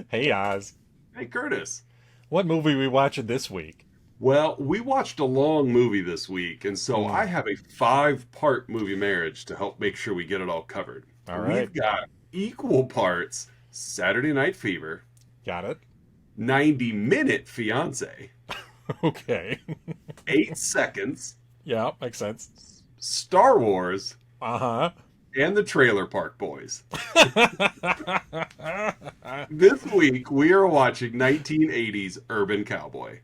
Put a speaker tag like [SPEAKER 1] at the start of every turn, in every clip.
[SPEAKER 1] Hey Oz,
[SPEAKER 2] Hey, Curtis.
[SPEAKER 1] what movie we watching this week?
[SPEAKER 2] Well, we watched a long movie this week, and so I
[SPEAKER 1] Mm,
[SPEAKER 2] have a five-part movie marriage to help make sure we get it all covered.
[SPEAKER 1] all right,
[SPEAKER 2] We've got equal parts Saturday Night Fever,
[SPEAKER 1] got it.
[SPEAKER 2] 90-minute fiance,
[SPEAKER 1] Okay,
[SPEAKER 2] 8 seconds,
[SPEAKER 1] yeah, makes sense.
[SPEAKER 2] Star Wars,
[SPEAKER 1] Uh
[SPEAKER 2] and the Trailer Park Boys.
[SPEAKER 1] huh.
[SPEAKER 2] This week we are watching 1980s Urban Cowboy.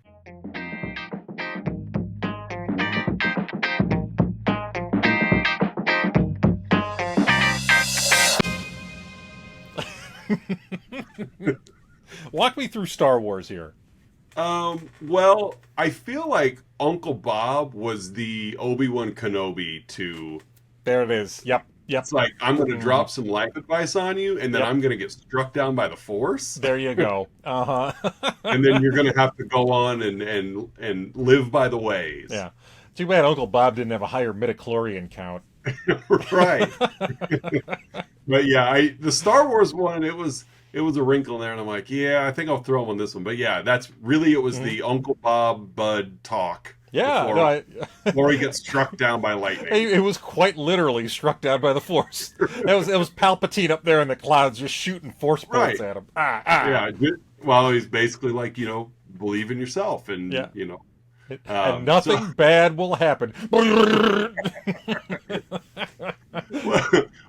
[SPEAKER 1] Walk me through Star Wars here.
[SPEAKER 2] Well, I feel like Uncle Bob was the Obi-Wan Kenobi to
[SPEAKER 1] There it is. Yep, yep,
[SPEAKER 2] it's like I'm going to
[SPEAKER 1] mhm,
[SPEAKER 2] drop some life advice on you, and then
[SPEAKER 1] yep.
[SPEAKER 2] I'm going to get struck down by the Force,
[SPEAKER 1] There you go.
[SPEAKER 2] and then
[SPEAKER 1] Uh-huh.
[SPEAKER 2] you're going to have to go on and live by the ways.
[SPEAKER 1] Yeah. Too bad Uncle Bob didn't have a higher midichlorian count.
[SPEAKER 2] Right. But yeah, I the Star Wars one, it was a wrinkle in there, and I'm like, yeah, I think I'll throw him on this one. But yeah, that's really it was
[SPEAKER 1] Mhm.
[SPEAKER 2] the Uncle Bob Bud talk
[SPEAKER 1] Yeah, no,
[SPEAKER 2] before before he gets struck down by lightning.
[SPEAKER 1] it was quite literally struck down by the force. That was Palpatine up there in the clouds, just shooting force bullets
[SPEAKER 2] Right.
[SPEAKER 1] at him. Ah, ah.
[SPEAKER 2] Yeah. Well, he's basically like, believe in yourself,
[SPEAKER 1] Yeah,
[SPEAKER 2] and
[SPEAKER 1] and
[SPEAKER 2] so
[SPEAKER 1] nothing bad will happen.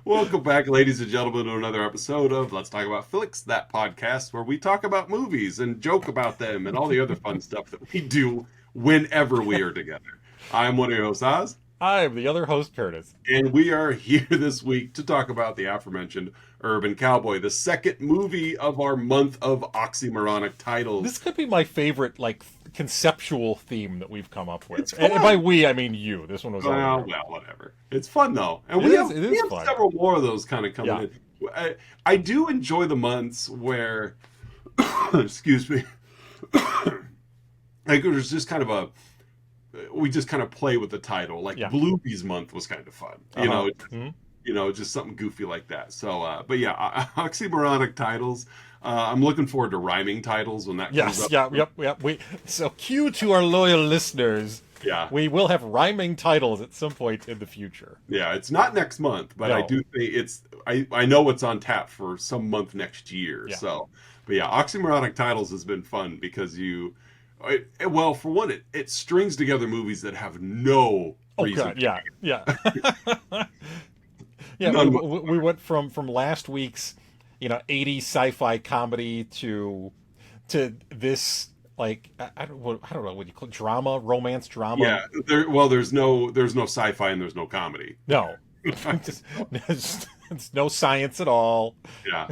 [SPEAKER 2] welcome back, ladies and gentlemen, to another episode of Let's Talk About Flicks, that podcast where we talk about movies and joke about them and all the other fun stuff that we do whenever we are together. I'm one of your hosts, Oz,
[SPEAKER 1] I am the other host, Curtis.
[SPEAKER 2] and we are here this week to talk about the aforementioned Urban Cowboy, the second movie of our month of oxymoronic
[SPEAKER 1] This
[SPEAKER 2] titles.
[SPEAKER 1] could be my favorite, like, conceptual theme that we've come up with.
[SPEAKER 2] It's
[SPEAKER 1] And by
[SPEAKER 2] fun.
[SPEAKER 1] we, I mean you. This one was all you.
[SPEAKER 2] Well, whatever. It's fun though, and
[SPEAKER 1] It
[SPEAKER 2] we
[SPEAKER 1] is.
[SPEAKER 2] have
[SPEAKER 1] It
[SPEAKER 2] we
[SPEAKER 1] is
[SPEAKER 2] have
[SPEAKER 1] fun.
[SPEAKER 2] several more of those kind of coming
[SPEAKER 1] Yeah.
[SPEAKER 2] in. I do enjoy the months where, excuse me, like there's just kind of a we just kind of play with the title. Like
[SPEAKER 1] Yeah.
[SPEAKER 2] Bluebees month was kind of fun,
[SPEAKER 1] Uh huh. Hmm.
[SPEAKER 2] just something goofy like that. So, but yeah, oxymoronic titles. I'm looking forward to rhyming titles when that comes
[SPEAKER 1] Yes.
[SPEAKER 2] up.
[SPEAKER 1] Yeah. Yep. Yep. So cue to our loyal listeners.
[SPEAKER 2] Yeah,
[SPEAKER 1] We will have rhyming titles at some point in the future.
[SPEAKER 2] yeah, it's not next month, but I
[SPEAKER 1] No.
[SPEAKER 2] do think I know it's on tap for some month next year.
[SPEAKER 1] Yeah.
[SPEAKER 2] So, but yeah, oxymoronic titles has been fun because well, for one, it strings together movies that have no
[SPEAKER 1] Oh
[SPEAKER 2] reason,
[SPEAKER 1] God. Yeah. Yeah. Yeah. We,
[SPEAKER 2] none
[SPEAKER 1] we we
[SPEAKER 2] whatsoever.
[SPEAKER 1] went from last week's 80s sci-fi comedy to this, like, I don't know what you call it, drama, romance drama.
[SPEAKER 2] Yeah, there's no sci-fi and there's no comedy.
[SPEAKER 1] No. Just, it's no science at all.
[SPEAKER 2] Yeah,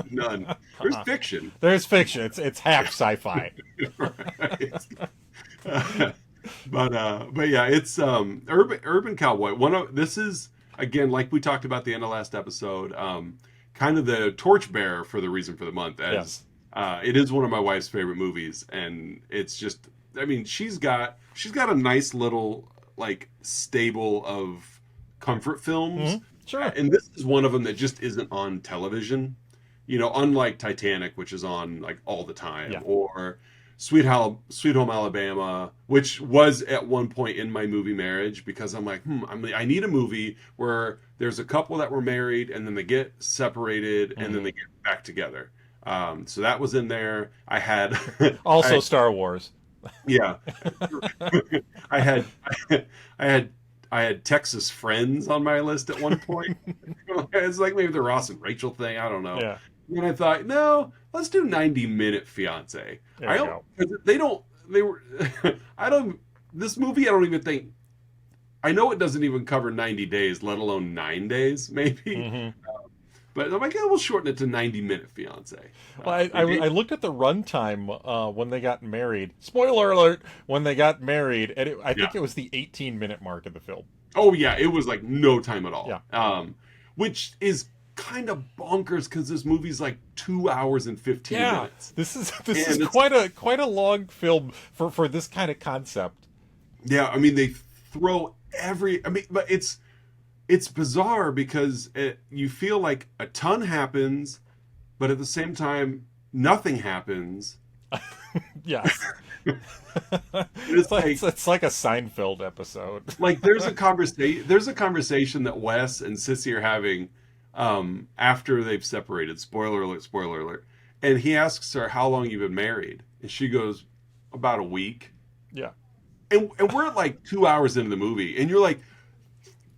[SPEAKER 2] none. There's fiction.
[SPEAKER 1] There's fiction. It's half sci-fi.
[SPEAKER 2] Right. But yeah, it's Urban Cowboy. This is again, like we talked about the end of last episode, kind of the torchbearer for the reason for the month, as
[SPEAKER 1] Yes.
[SPEAKER 2] it is one of my wife's favorite movies, and it's just, I mean, she's got a nice little like stable of comfort films,
[SPEAKER 1] Sure.
[SPEAKER 2] and this is one of them that just isn't on television. Unlike Titanic, which is on like all the time,
[SPEAKER 1] Yeah.
[SPEAKER 2] or Sweet Home Alabama, which was at one point in my movie marriage because I'm like, I need a movie where there's a couple that were married and then they get separated and then
[SPEAKER 1] Hmm.
[SPEAKER 2] they get back together. So that was in there. I had,
[SPEAKER 1] Also
[SPEAKER 2] I
[SPEAKER 1] Star Wars.
[SPEAKER 2] yeah, I had, I had, I had Texas Friends on my list at one point. It's like maybe the Ross and Rachel thing. I don't know.
[SPEAKER 1] Yeah.
[SPEAKER 2] And I thought, no, let's do 90-minute fiance.
[SPEAKER 1] There
[SPEAKER 2] I
[SPEAKER 1] you
[SPEAKER 2] don't,
[SPEAKER 1] go.
[SPEAKER 2] 'cause they don't, they were, I don't, this movie, I don't even think, I know it doesn't even cover 90 days, let alone 9 days, maybe.
[SPEAKER 1] Hmm.
[SPEAKER 2] But I'm like, yeah, we'll shorten it to 90-minute fiance.
[SPEAKER 1] Well, I looked at the runtime when they got married. Spoiler alert! When they got married, and I
[SPEAKER 2] Yeah.
[SPEAKER 1] think it was the 18-minute mark of the film.
[SPEAKER 2] Oh, yeah, it was like no time at all.
[SPEAKER 1] Yeah.
[SPEAKER 2] Which is kind of bonkers because this movie's like 2 hours and 15
[SPEAKER 1] Yeah.
[SPEAKER 2] minutes.
[SPEAKER 1] This is
[SPEAKER 2] And it's,
[SPEAKER 1] quite a long film for this kind of concept.
[SPEAKER 2] yeah, I mean, they throw but it's bizarre because you feel like a ton happens, but at the same time, nothing happens.
[SPEAKER 1] Yes.
[SPEAKER 2] It's like
[SPEAKER 1] It's like a Seinfeld episode.
[SPEAKER 2] like there's a conversation. There's a conversation that Wes and Sissy are having after they've separated. Spoiler alert! Spoiler alert! And he asks her how long you've been married, and she goes about a week.
[SPEAKER 1] Yeah.
[SPEAKER 2] And we're like 2 hours into the movie, and you're like,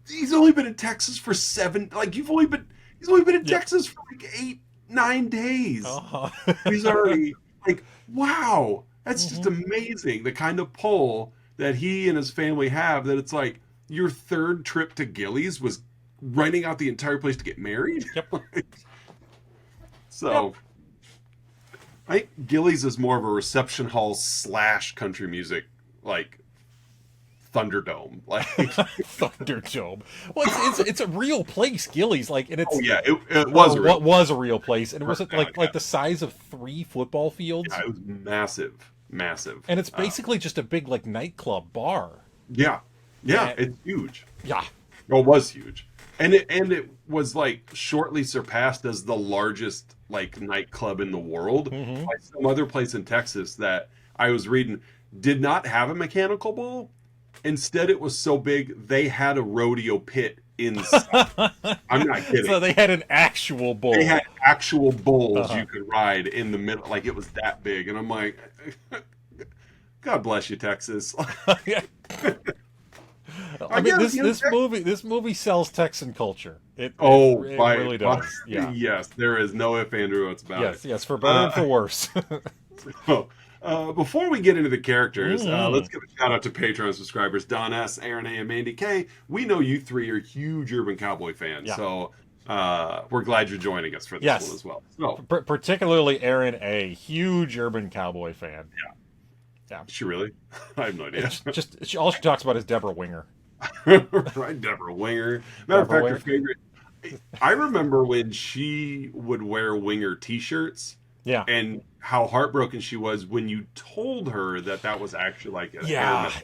[SPEAKER 2] he's only been in Texas for 7. Like he's only been in Texas for like 8, 9 days.
[SPEAKER 1] Uh-huh.
[SPEAKER 2] He's already like, wow, that's just amazing. The kind of pull that he and his family have. That it's like your third trip to Gilley's was renting out the entire place to get married.
[SPEAKER 1] Yep.
[SPEAKER 2] So. I think Gilley's is more of a reception hall / country music, like Thunderdome, like
[SPEAKER 1] Thunderdome. Well, it's a real place, Gilley's, like, and it's
[SPEAKER 2] it was a real
[SPEAKER 1] what was a real place, and was it
[SPEAKER 2] God,
[SPEAKER 1] like the size of 3 football fields?
[SPEAKER 2] Yeah, it was massive,
[SPEAKER 1] And it's basically just a big like nightclub bar.
[SPEAKER 2] Yeah, it's huge.
[SPEAKER 1] Yeah,
[SPEAKER 2] Well, it was huge, and it was like shortly surpassed as the largest like nightclub in the world by some other place in Texas that I was reading did not have a mechanical bull. Instead, it was so big they had a rodeo pit inside. I'm not kidding.
[SPEAKER 1] so they had an actual bull.
[SPEAKER 2] They had actual bulls you could ride in the middle, like it was that big. And I'm like, God bless you, Texas.
[SPEAKER 1] I mean, this movie sells Texan culture. It really does. Yeah.
[SPEAKER 2] Yes, there is no if, and or, buts about it.
[SPEAKER 1] Yes, for better and for worse.
[SPEAKER 2] So, before we get into the characters, let's give a shout out to Patreon subscribers: Don S, Aaron A, and Mandy K. We know you three are huge Urban Cowboy fans, so we're glad you're joining us for this one as well. So,
[SPEAKER 1] particularly Aaron A, huge Urban Cowboy fan.
[SPEAKER 2] Yeah. Is she really? I have no idea.
[SPEAKER 1] All she talks about is Debra Winger.
[SPEAKER 2] Right, Debra Winger. Matter of fact, her favorite. I remember when she would wear Winger T-shirts.
[SPEAKER 1] Yeah.
[SPEAKER 2] And how heartbroken she was when you told her that was actually like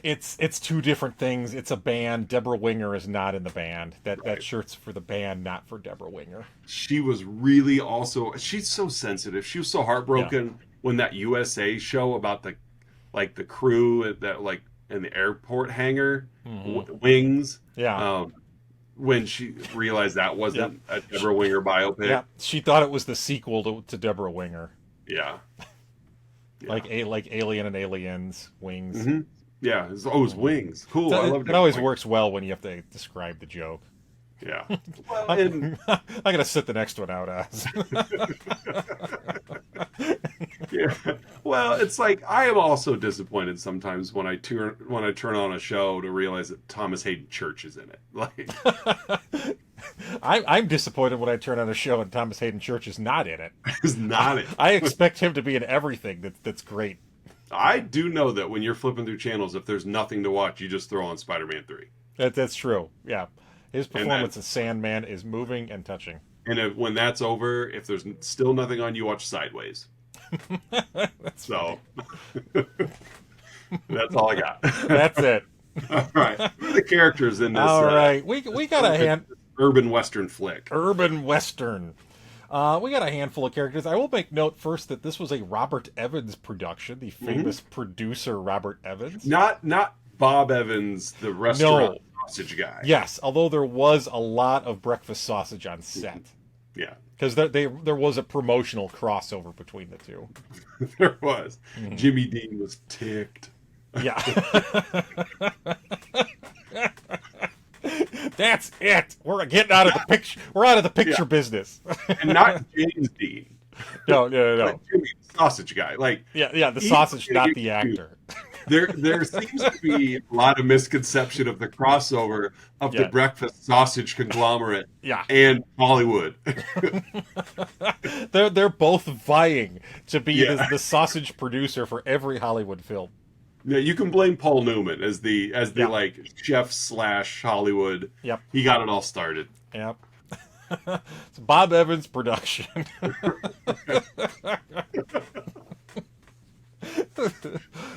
[SPEAKER 1] it's two different things. It's a band. Debra Winger is not in the band. That shirt's for the band, not for Debra Winger.
[SPEAKER 2] She was really also. She's so sensitive. She was so heartbroken when that USA show about the crew at that like in the airport hangar wings. Yeah. When she realized that wasn't a Debra Winger biopic. Yeah.
[SPEAKER 1] She thought it was the sequel to Debra Winger.
[SPEAKER 2] Yeah.
[SPEAKER 1] Like Alien and Aliens, Wings.
[SPEAKER 2] Mm-hmm. Yeah. It was Wings. Cool.
[SPEAKER 1] So
[SPEAKER 2] I love it.
[SPEAKER 1] It always works well when you have to describe the joke.
[SPEAKER 2] Yeah. Well,
[SPEAKER 1] I'm gonna sit the next one out as.
[SPEAKER 2] Yeah. Well, it's like I am also disappointed sometimes when I turn on a show to realize that Thomas Hayden Church is in it. Like,
[SPEAKER 1] I'm disappointed when I turn on a show and Thomas Hayden Church is not in it.
[SPEAKER 2] Is not it.
[SPEAKER 1] I expect him to be in everything that's great.
[SPEAKER 2] I do know that when you're flipping through channels, if there's nothing to watch, you just throw on Spider-Man 3.
[SPEAKER 1] That's true. Yeah. His performance as Sandman is moving and touching.
[SPEAKER 2] And when that's over, if there's still nothing on, you watch Sideways. So that's all I got.
[SPEAKER 1] That's it.
[SPEAKER 2] All right. Who are the characters in this?
[SPEAKER 1] All right. We got a
[SPEAKER 2] urban Western flick.
[SPEAKER 1] Urban Western. We got a handful of characters. I will make note first that this was a Robert Evans production, the famous producer Robert Evans.
[SPEAKER 2] Not Bob Evans, the restaurant sausage guy.
[SPEAKER 1] Yes, although there was a lot of breakfast sausage on set.
[SPEAKER 2] Yeah.
[SPEAKER 1] Because there was a promotional crossover between the two.
[SPEAKER 2] There was. Jimmy Dean was ticked.
[SPEAKER 1] Yeah. That's it. We're getting out of the picture. We're out of the picture business.
[SPEAKER 2] And not James Dean.
[SPEAKER 1] No.
[SPEAKER 2] Like Jimmy, the sausage guy. Like
[SPEAKER 1] the sausage, not the actor.
[SPEAKER 2] There seems to be a lot of misconception of the crossover of the breakfast sausage conglomerate and Hollywood.
[SPEAKER 1] They're both vying to be the sausage producer for every Hollywood film.
[SPEAKER 2] Yeah, you can blame Paul Newman as the like chef / Hollywood.
[SPEAKER 1] Yep.
[SPEAKER 2] He got it all started.
[SPEAKER 1] Yep. It's Bob Evans production.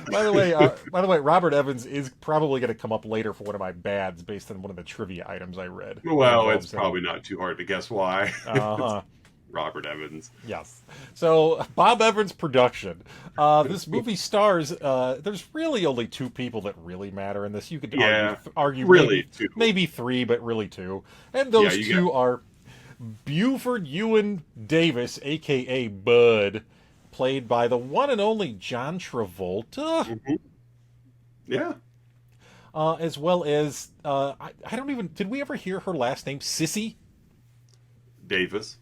[SPEAKER 1] By the way, Robert Evans is probably going to come up later for one of my bads based on one of the trivia items I read.
[SPEAKER 2] Well, it's probably not too hard to guess why. Robert Evans.
[SPEAKER 1] Yes. So, Bob Evans production. This movie stars, there's really only two people that really matter in this. You could
[SPEAKER 2] Yeah,
[SPEAKER 1] argue
[SPEAKER 2] really too.
[SPEAKER 1] maybe three, but really two. And
[SPEAKER 2] Yeah,
[SPEAKER 1] those
[SPEAKER 2] you
[SPEAKER 1] two are Buford Ewan Davis, a.k.a. Bud, played by the one and only John Travolta.
[SPEAKER 2] Yeah.
[SPEAKER 1] As well as, I don't even, did we ever hear her last name? Sissy?
[SPEAKER 2] Davis.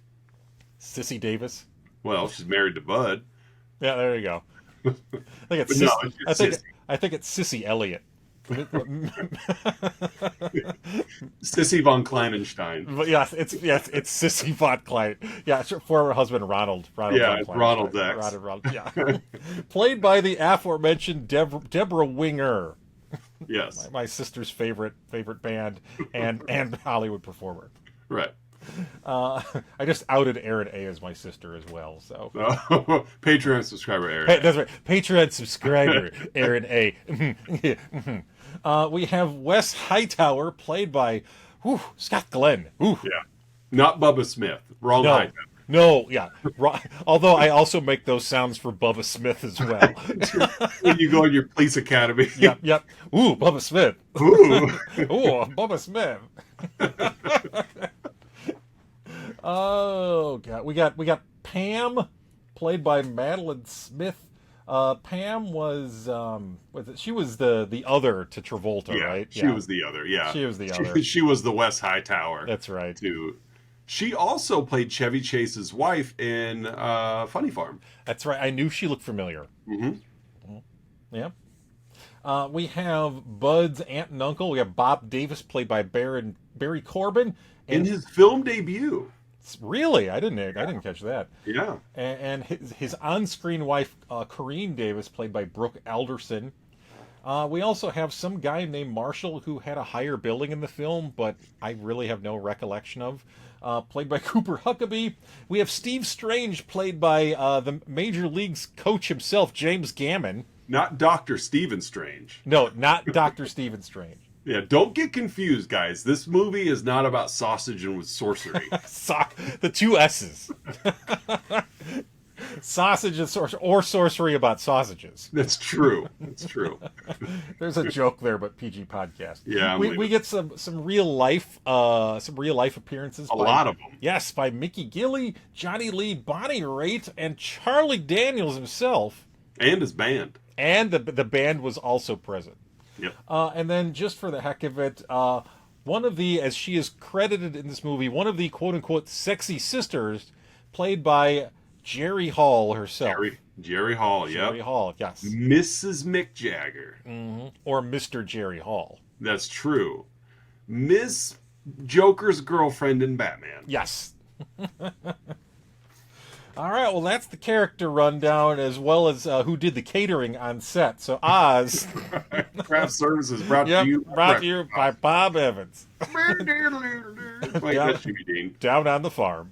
[SPEAKER 1] Sissy Davis?
[SPEAKER 2] Well, she's married to Bud.
[SPEAKER 1] Yeah, there you go. I think it's
[SPEAKER 2] But no, it's just Sissy.
[SPEAKER 1] I think it's Sissy Elliott.
[SPEAKER 2] Sissy von Kleinenstein.
[SPEAKER 1] But it's Sissy von Klein. Yeah, it's her former husband Ronald.
[SPEAKER 2] Yeah,
[SPEAKER 1] von Klein.
[SPEAKER 2] Ronald X.
[SPEAKER 1] Ronald, yeah. Played by the aforementioned Debra Winger.
[SPEAKER 2] Yes.
[SPEAKER 1] My sister's favorite band and Hollywood performer.
[SPEAKER 2] Right.
[SPEAKER 1] I just outed Aaron A as my sister as well. So
[SPEAKER 2] Patreon subscriber Aaron.
[SPEAKER 1] Hey, that's right. Patreon subscriber Aaron A. We have Wes Hightower, played by Scott Glenn.
[SPEAKER 2] Yeah. Not Bubba Smith. Wrong Hightower.
[SPEAKER 1] No, yeah. Although I also make those sounds for Bubba Smith as well.
[SPEAKER 2] When you go in your police academy.
[SPEAKER 1] Yep. Ooh, Bubba Smith.
[SPEAKER 2] Ooh.
[SPEAKER 1] Ooh, Bubba Smith. Oh god, we got Pam, played by Madeline Smith. Pam was she was the other to Travolta, right?
[SPEAKER 2] She was the other. Yeah,
[SPEAKER 1] she was the other.
[SPEAKER 2] She was the Wes Hightower.
[SPEAKER 1] That's right.
[SPEAKER 2] Too. She also played Chevy Chase's wife in Funny Farm.
[SPEAKER 1] That's right. I knew she looked familiar.
[SPEAKER 2] Mm-hmm.
[SPEAKER 1] Yeah. We have Bud's aunt and uncle. We have Bob Davis, played by Barry Corbin,
[SPEAKER 2] in his film debut.
[SPEAKER 1] Really, I didn't catch that.
[SPEAKER 2] Yeah.
[SPEAKER 1] And his on-screen wife, Corrine Davis, played by Brooke Alderson. We also have some guy named Marshall who had a higher billing in the film, but I really have no recollection of. Played by Cooper Huckabee. We have Steve Strange, played by the Major League's coach himself, James Gammon.
[SPEAKER 2] Not Dr. Stephen Strange.
[SPEAKER 1] No, not Dr. Stephen Strange.
[SPEAKER 2] Yeah, don't get confused, guys. This movie is not about sausage and with sorcery.
[SPEAKER 1] The two S's. Sausage and sorcery, or sorcery about sausages.
[SPEAKER 2] That's true. That's true.
[SPEAKER 1] There's a joke there, but PG podcast.
[SPEAKER 2] Yeah,
[SPEAKER 1] we get some real life appearances.
[SPEAKER 2] A lot of them.
[SPEAKER 1] Yes, by Mickey Gilley, Johnny Lee, Bonnie Raitt, and Charlie Daniels himself,
[SPEAKER 2] and his band.
[SPEAKER 1] And the band was also present.
[SPEAKER 2] Yep.
[SPEAKER 1] And then, just for the heck of it, one of the, as she is credited in this movie, one of the quote-unquote sexy sisters, played by Jerry Hall herself.
[SPEAKER 2] Jerry Hall, yeah.
[SPEAKER 1] Jerry Hall, yes.
[SPEAKER 2] Mrs. Mick Jagger.
[SPEAKER 1] Mm-hmm. Or Mr. Jerry Hall.
[SPEAKER 2] That's true. Miss Joker's girlfriend in Batman.
[SPEAKER 1] Yes. All right, well, that's the character rundown, as well as who did the catering on set. So, Oz.
[SPEAKER 2] Craft Services brought to you
[SPEAKER 1] by Bob Evans. Down on the farm.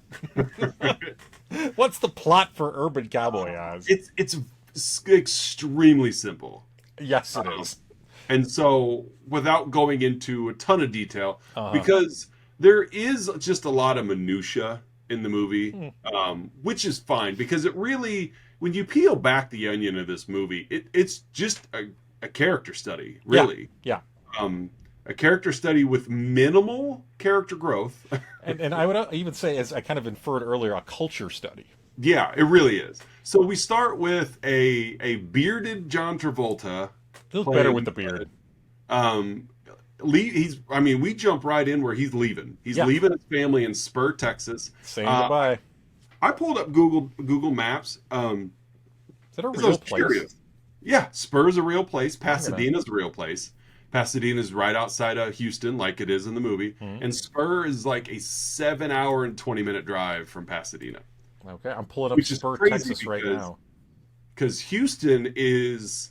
[SPEAKER 1] What's the plot for Urban Cowboy, Oz?
[SPEAKER 2] It's extremely simple.
[SPEAKER 1] Yes, it is.
[SPEAKER 2] And so, without going into a ton of detail, because there is just a lot of minutia in the movie, which is fine, because it really, when you peel back the onion of this movie, it's just a character study, really.
[SPEAKER 1] Yeah.
[SPEAKER 2] A character study with minimal character growth.
[SPEAKER 1] and I would even say, as I kind of inferred earlier, a culture study.
[SPEAKER 2] Yeah, it really is. So we start with a bearded John Travolta.
[SPEAKER 1] Feels better with the beard.
[SPEAKER 2] We jump right in where he's leaving. He's leaving his family in Spur, Texas.
[SPEAKER 1] Saying goodbye.
[SPEAKER 2] I pulled up Google Maps.
[SPEAKER 1] Is that a real place? Curious.
[SPEAKER 2] Yeah, Spur's a real place. Pasadena's a real place. Pasadena's right outside of Houston, like it is in the movie. Mm-hmm. And Spur is like a 7-hour and 20-minute drive from Pasadena.
[SPEAKER 1] Okay, I'm pulling up Spur, Texas right now.
[SPEAKER 2] Because Houston's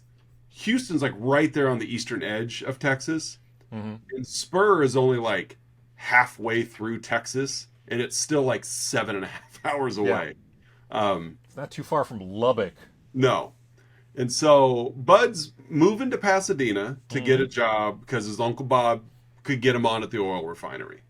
[SPEAKER 2] like right there on the eastern edge of Texas. Mm-hmm. And Spur is only like halfway through Texas, and it's still like 7.5 hours away.
[SPEAKER 1] It's not too far from Lubbock.
[SPEAKER 2] No. And so Bud's moving to Pasadena to get a job because his Uncle Bob could get him on at the oil refinery.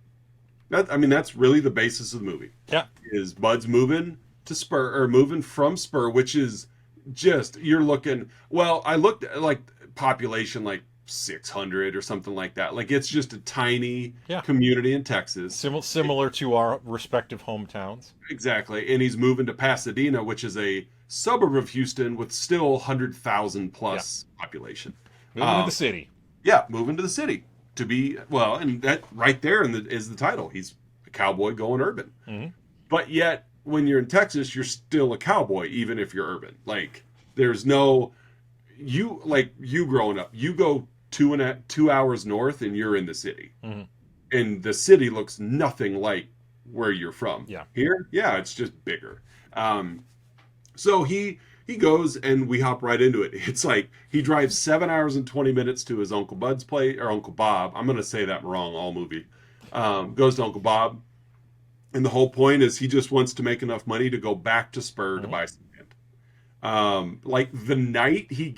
[SPEAKER 2] That's really the basis of the movie.
[SPEAKER 1] Yeah.
[SPEAKER 2] Is Bud's moving to Spur, or moving from Spur, which is just, you're looking, well, I looked at like population like 600 or something like that. Like it's just a tiny community in Texas.
[SPEAKER 1] Similar to our respective hometowns.
[SPEAKER 2] Exactly. And he's moving to Pasadena, which is a suburb of Houston with still 100,000 plus population.
[SPEAKER 1] Moving to the city.
[SPEAKER 2] Yeah, moving to the city to be, well, and that right there is the title. He's a cowboy going urban.
[SPEAKER 1] Mm-hmm.
[SPEAKER 2] But yet, when you're in Texas, you're still a cowboy, even if you're urban. Like, there's no, you growing up, you go 2 hours north and you're in the city.
[SPEAKER 1] Mm-hmm.
[SPEAKER 2] And the city looks nothing like where you're from.
[SPEAKER 1] Yeah.
[SPEAKER 2] Here, yeah, it's just bigger. So he goes and we hop right into it. It's like he drives 7 hours and 20 minutes to his Uncle Bud's place, or Uncle Bob. I'm going to say that wrong all movie. Goes to Uncle Bob. And the whole point is he just wants to make enough money to go back to Spur to buy some land. Like the night he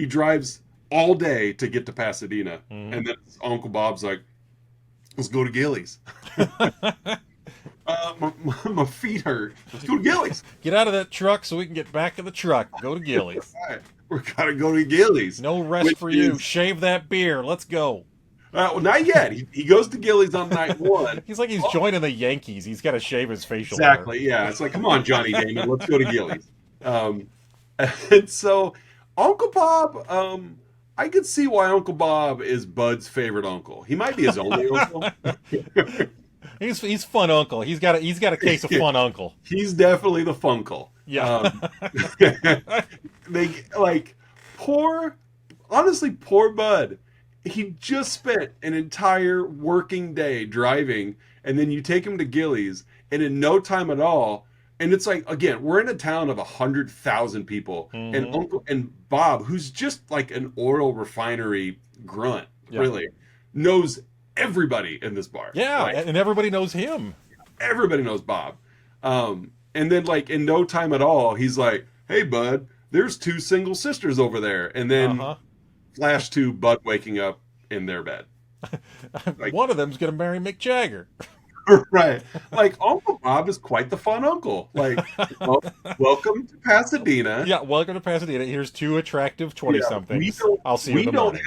[SPEAKER 2] drives all day to get to Pasadena. And then Uncle Bob's like, let's go to Gilley's. My feet hurt. Let's go to Gilley's.
[SPEAKER 1] Get out of that truck so we can get back to the truck. Go to Gilley's.
[SPEAKER 2] Right. We gotta go to Gilley's.
[SPEAKER 1] No rest for you. Shave that beer. Let's go.
[SPEAKER 2] Well, not yet. He goes to Gilley's on night one.
[SPEAKER 1] He's like he's joining the Yankees. He's got to shave his facial
[SPEAKER 2] Exactly.
[SPEAKER 1] hair.
[SPEAKER 2] Yeah. It's like, come on, Johnny Damon. Let's go to Gilley's. And so Uncle Bob, I could see why Uncle Bob is Bud's favorite uncle. He might be his only uncle.
[SPEAKER 1] He's fun uncle. He's got a case of fun uncle.
[SPEAKER 2] He's definitely the funkle.
[SPEAKER 1] Yeah.
[SPEAKER 2] They poor Bud. He just spent an entire working day driving, and then you take him to Gilley's, and in no time at all, and it's like, again, we're in a town of 100,000 people, and Uncle and Bob, who's just like an oil refinery grunt, really knows everybody in this bar.
[SPEAKER 1] Yeah, and everybody knows him.
[SPEAKER 2] Everybody knows Bob. And then, like, in no time at all, he's like, hey, Bud, there's 2 single sisters over there. And then flash to Bud waking up in their bed.
[SPEAKER 1] Like, one of them's going to marry Mick Jagger.
[SPEAKER 2] Right. Like, Uncle Bob is quite the fun uncle. Like, welcome to Pasadena.
[SPEAKER 1] Yeah, welcome to Pasadena. Here's 2 attractive 20-somethings. I'll see you in the morning.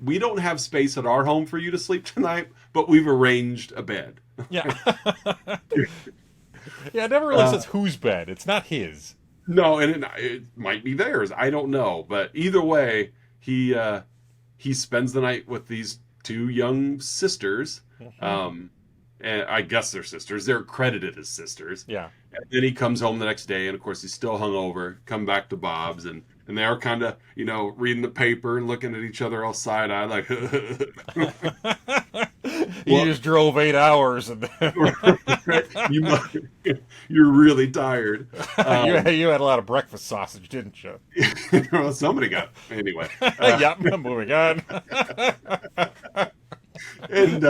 [SPEAKER 2] We don't have space at our home for you to sleep tonight, but we've arranged a bed.
[SPEAKER 1] Yeah. Yeah, it never really says whose bed. It's not his.
[SPEAKER 2] No, and it might be theirs. I don't know. But either way, he spends the night with these 2 young sisters. And I guess they're sisters. They're credited as sisters.
[SPEAKER 1] Yeah.
[SPEAKER 2] And then he comes home the next day, and of course he's still hungover. Come back to Bob's, and they are kind of, reading the paper and looking at each other all side-eyed, like.
[SPEAKER 1] You just drove 8 hours, and
[SPEAKER 2] you're really tired.
[SPEAKER 1] You had a lot of breakfast sausage, didn't you?
[SPEAKER 2] Well, somebody got anyway.
[SPEAKER 1] Yeah, moving on.
[SPEAKER 2] And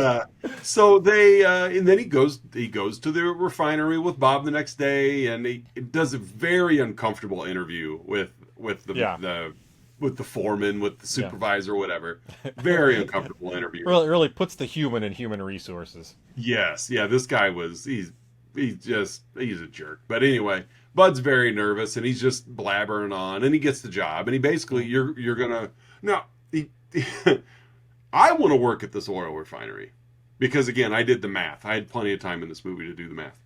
[SPEAKER 2] so and then he goes to the refinery with Bob the next day, and he does a very uncomfortable interview with the foreman, with the supervisor, whatever. Very uncomfortable interview.
[SPEAKER 1] Really puts the human in human resources.
[SPEAKER 2] Yes, yeah. This guy he's a jerk. But anyway, Bud's very nervous, and he's just blabbering on, and he gets the job, and he basically you're gonna no. I want to work at this oil refinery because, again, I did the math. I had plenty of time in this movie to do the math.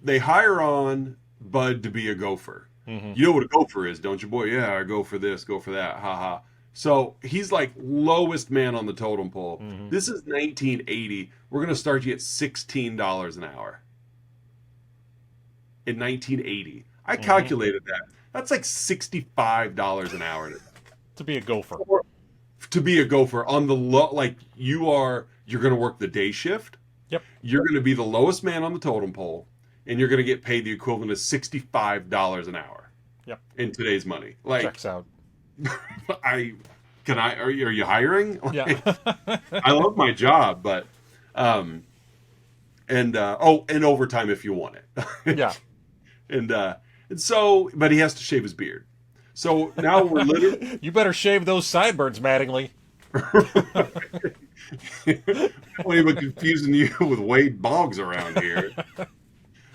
[SPEAKER 2] They hire on Bud to be a gopher. You know what a gopher is, don't you, boy? Yeah, I go for this, go for that, haha. So he's like lowest man on the totem pole. This is 1980. We're going to start you at $16 an hour. In 1980. I calculated that. That's like $65 an hour.
[SPEAKER 1] To be a gopher.
[SPEAKER 2] To be a gopher on the you're going to work the day shift.
[SPEAKER 1] Yep.
[SPEAKER 2] You're going to be the lowest man on the totem pole, and you're going to get paid the equivalent of $65 an hour.
[SPEAKER 1] Yep.
[SPEAKER 2] In today's money. Like,
[SPEAKER 1] checks out.
[SPEAKER 2] Are you hiring?
[SPEAKER 1] Yeah.
[SPEAKER 2] I love my job, but and overtime if you want it.
[SPEAKER 1] Yeah.
[SPEAKER 2] And so, but he has to shave his beard. So now we're literally.
[SPEAKER 1] You better shave those sideburns, Mattingly.
[SPEAKER 2] Funny but confusing you with Wade Boggs around here.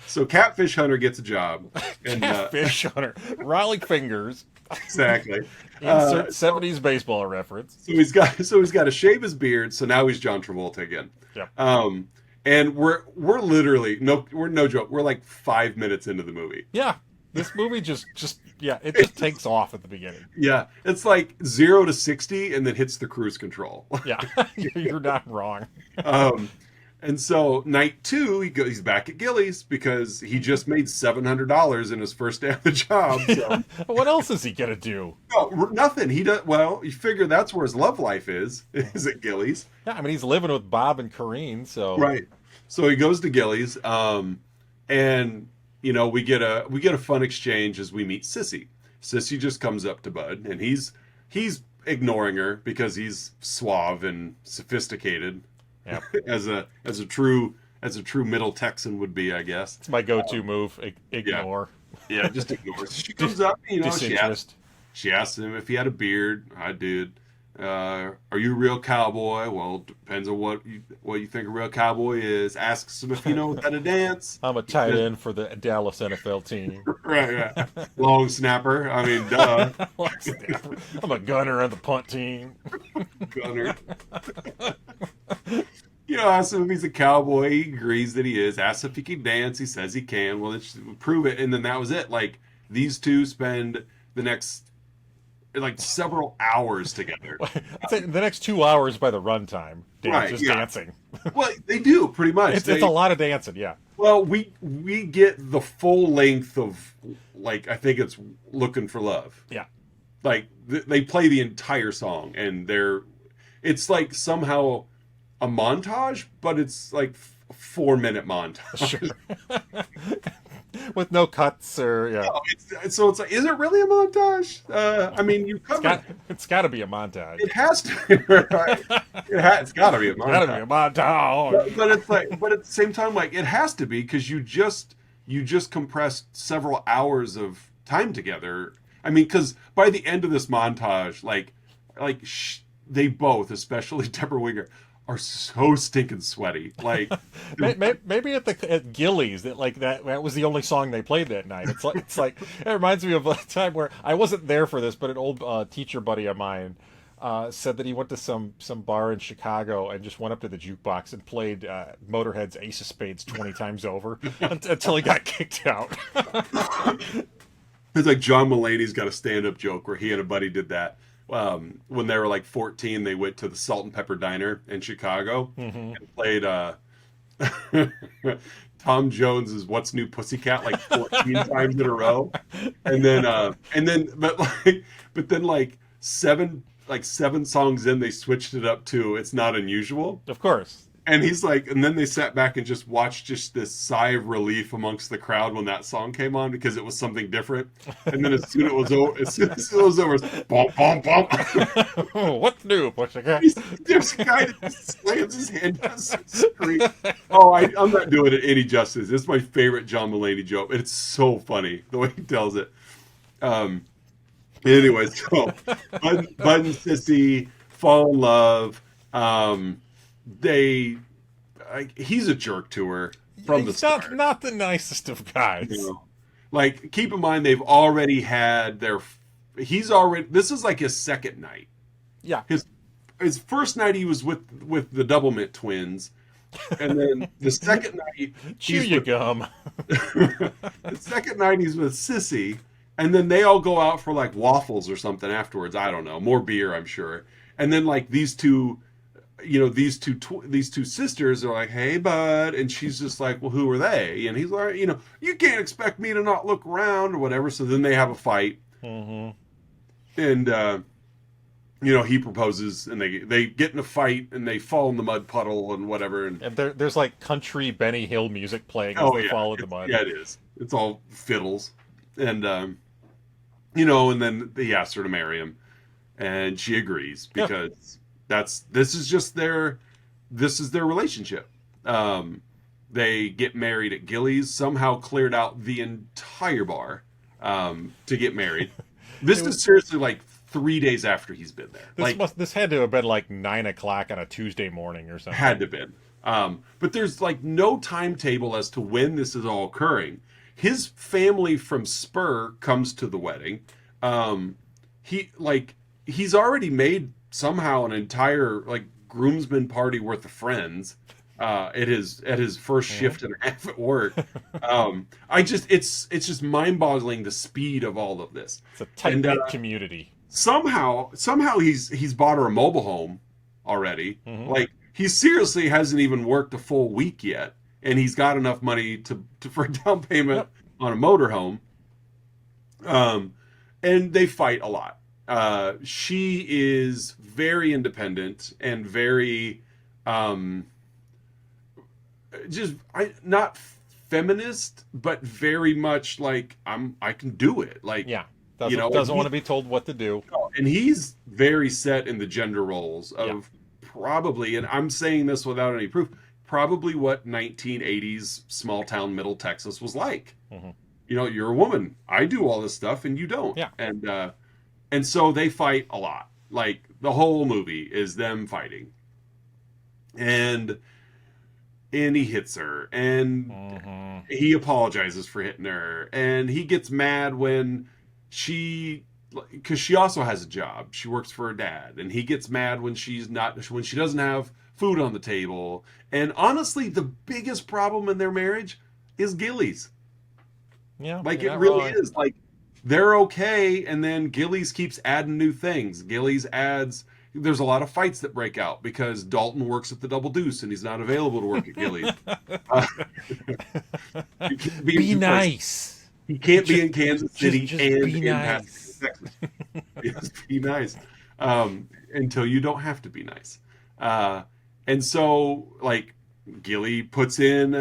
[SPEAKER 2] So Catfish Hunter gets a job. And
[SPEAKER 1] Catfish Hunter. Rolling fingers.
[SPEAKER 2] exactly.
[SPEAKER 1] Insert 70s baseball reference.
[SPEAKER 2] So he's got to shave his beard, so now he's John Travolta again.
[SPEAKER 1] Yep.
[SPEAKER 2] And we're literally we're no joke. We're like 5 minutes into the movie.
[SPEAKER 1] Yeah. This movie just it just takes off at the beginning.
[SPEAKER 2] Yeah, it's like 0 to 60 and then hits the cruise control.
[SPEAKER 1] Yeah, you're not wrong.
[SPEAKER 2] And so night 2, he's back at Gilley's because he just made $700 in his first day of the job. So.
[SPEAKER 1] Yeah. What else is he gonna do?
[SPEAKER 2] No, nothing. He does well. You figure that's where his love life is at Gilley's.
[SPEAKER 1] Yeah, I mean he's living with Bob and Corrine, so
[SPEAKER 2] Right. So he goes to Gilley's, and you know we get a fun exchange as we meet Sissy. Sissy just comes up to Bud, and he's ignoring her because he's suave and sophisticated.
[SPEAKER 1] Yep.
[SPEAKER 2] as a true middle Texan would be, I guess.
[SPEAKER 1] It's my go-to move. Ignore.
[SPEAKER 2] Yeah, just ignore. She comes up, you know, she asks him if he had a beard. I did. Are you a real cowboy? Well, depends on what you think a real cowboy is. Asks him if you know how to dance.
[SPEAKER 1] I'm a tight end for the Dallas NFL team.
[SPEAKER 2] Right. Long snapper. I mean, duh.
[SPEAKER 1] I'm a gunner on the punt team.
[SPEAKER 2] Gunner. You know, asks him if he's a cowboy. He agrees that he is. Asks if he can dance. He says he can. Well, let's prove it. And then that was it. Like, these two spend the next like several hours together.
[SPEAKER 1] I'd say the next 2 hours by the runtime, just dancing.
[SPEAKER 2] Well, they do pretty much.
[SPEAKER 1] It's a lot of dancing, yeah.
[SPEAKER 2] Well, we get the full length of, like, I think it's "Looking for Love."
[SPEAKER 1] Yeah,
[SPEAKER 2] like they play the entire song, and it's like somehow a montage, but it's like 4-minute montage.
[SPEAKER 1] Sure. With no cuts or
[SPEAKER 2] So it's like, is it really a montage? I mean, you covered.
[SPEAKER 1] It's got to be a montage.
[SPEAKER 2] It has to. Right? It's got to be a montage.
[SPEAKER 1] Got to be a montage.
[SPEAKER 2] But it's like, but at the same time, like it has to be because you just compressed several hours of time together. I mean, because by the end of this montage, they both, especially Debra Winger, are so stinking sweaty. Like
[SPEAKER 1] maybe at Gilley's that was the only song they played that night. It's like it reminds me of a time where I wasn't there for this, but an old teacher buddy of mine said that he went to some bar in Chicago and just went up to the jukebox and played Motorhead's Ace of Spades 20 times over until he got kicked out.
[SPEAKER 2] It's like John Mulaney's got a stand-up joke where he and a buddy did that. When they were like 14, they went to the Salt and Pepper Diner in Chicago and played Tom Jones's "What's New Pussycat" like 14 times in a row, and then but then seven songs in, they switched it up to "It's Not Unusual."
[SPEAKER 1] Of course.
[SPEAKER 2] And he's like, and then they sat back and just watched just this sigh of relief amongst the crowd when that song came on because it was something different. And then as soon as it was over, it's bump, bump, bump.
[SPEAKER 1] What's new, Pussycat?
[SPEAKER 2] There's a guy that just slams his hand down the screen. Oh, I'm not doing it any justice. It's my favorite John Mulaney joke. It's so funny the way he tells it. Anyway, so Bud and Sissy fall in love. He's a jerk to her from the start.
[SPEAKER 1] Not the nicest of guys.
[SPEAKER 2] You know? Like, keep in mind they've already had this is like his second night.
[SPEAKER 1] Yeah.
[SPEAKER 2] His first night he was with the Doublemint twins. And then the second night
[SPEAKER 1] chew your gum.
[SPEAKER 2] The second night he's with Sissy, and then they all go out for like waffles or something afterwards. I don't know, more beer, I'm sure. And then like these two sisters are like, "Hey, Bud," and she's just like, "Well, who are they?" And he's like, "You can't expect me to not look around or whatever." So then they have a fight, and he proposes, and they get in a fight, and they fall in the mud puddle and whatever. And
[SPEAKER 1] there's like country Benny Hill music playing as they fall in the mud.
[SPEAKER 2] Yeah, it is. It's all fiddles, and and then he asks her to marry him, and she agrees because. This is their relationship. They get married at Gilley's, somehow cleared out the entire bar to get married. This is seriously like 3 days after he's been there.
[SPEAKER 1] This had to have been like 9 o'clock on a Tuesday morning or something.
[SPEAKER 2] Had to have been. But there's like no timetable as to when this is all occurring. His family from Spur comes to the wedding. He's already made somehow an entire like groomsmen party worth of friends at his first shift and a half at work. It's just mind-boggling the speed of all of this.
[SPEAKER 1] It's a tight-knit community.
[SPEAKER 2] Somehow he's bought her a mobile home already.
[SPEAKER 1] Mm-hmm.
[SPEAKER 2] Like he seriously hasn't even worked a full week yet, and he's got enough money for a down payment on a motorhome. And they fight a lot. She is very independent and very not feminist, but very much like I can do it. Like
[SPEAKER 1] doesn't want to be told what to do.
[SPEAKER 2] And he's very set in the gender roles of probably, and I'm saying this without any proof, probably what 1980s small town middle Texas was like.
[SPEAKER 1] Mm-hmm.
[SPEAKER 2] You're a woman. I do all this stuff and you don't.
[SPEAKER 1] Yeah.
[SPEAKER 2] And so they fight a lot. Like the whole movie is them fighting. And he hits her and he apologizes for hitting her, and he gets mad when because she also has a job. She works for her dad, and he gets mad when she doesn't have food on the table. And honestly, the biggest problem in their marriage is Gilley's.
[SPEAKER 1] Yeah,
[SPEAKER 2] like it really is. Like they're okay, and then Gilley's keeps adding new things. Gilley's adds. There's a lot of fights that break out because Dalton works at the Double Deuce and he's not available to work at Gilley's.
[SPEAKER 1] Be nice.
[SPEAKER 2] He can't be in Kansas City
[SPEAKER 1] just
[SPEAKER 2] and
[SPEAKER 1] be
[SPEAKER 2] in
[SPEAKER 1] nice.
[SPEAKER 2] Texas. Just be nice. Until you don't have to be nice. And so, like, Gilley puts in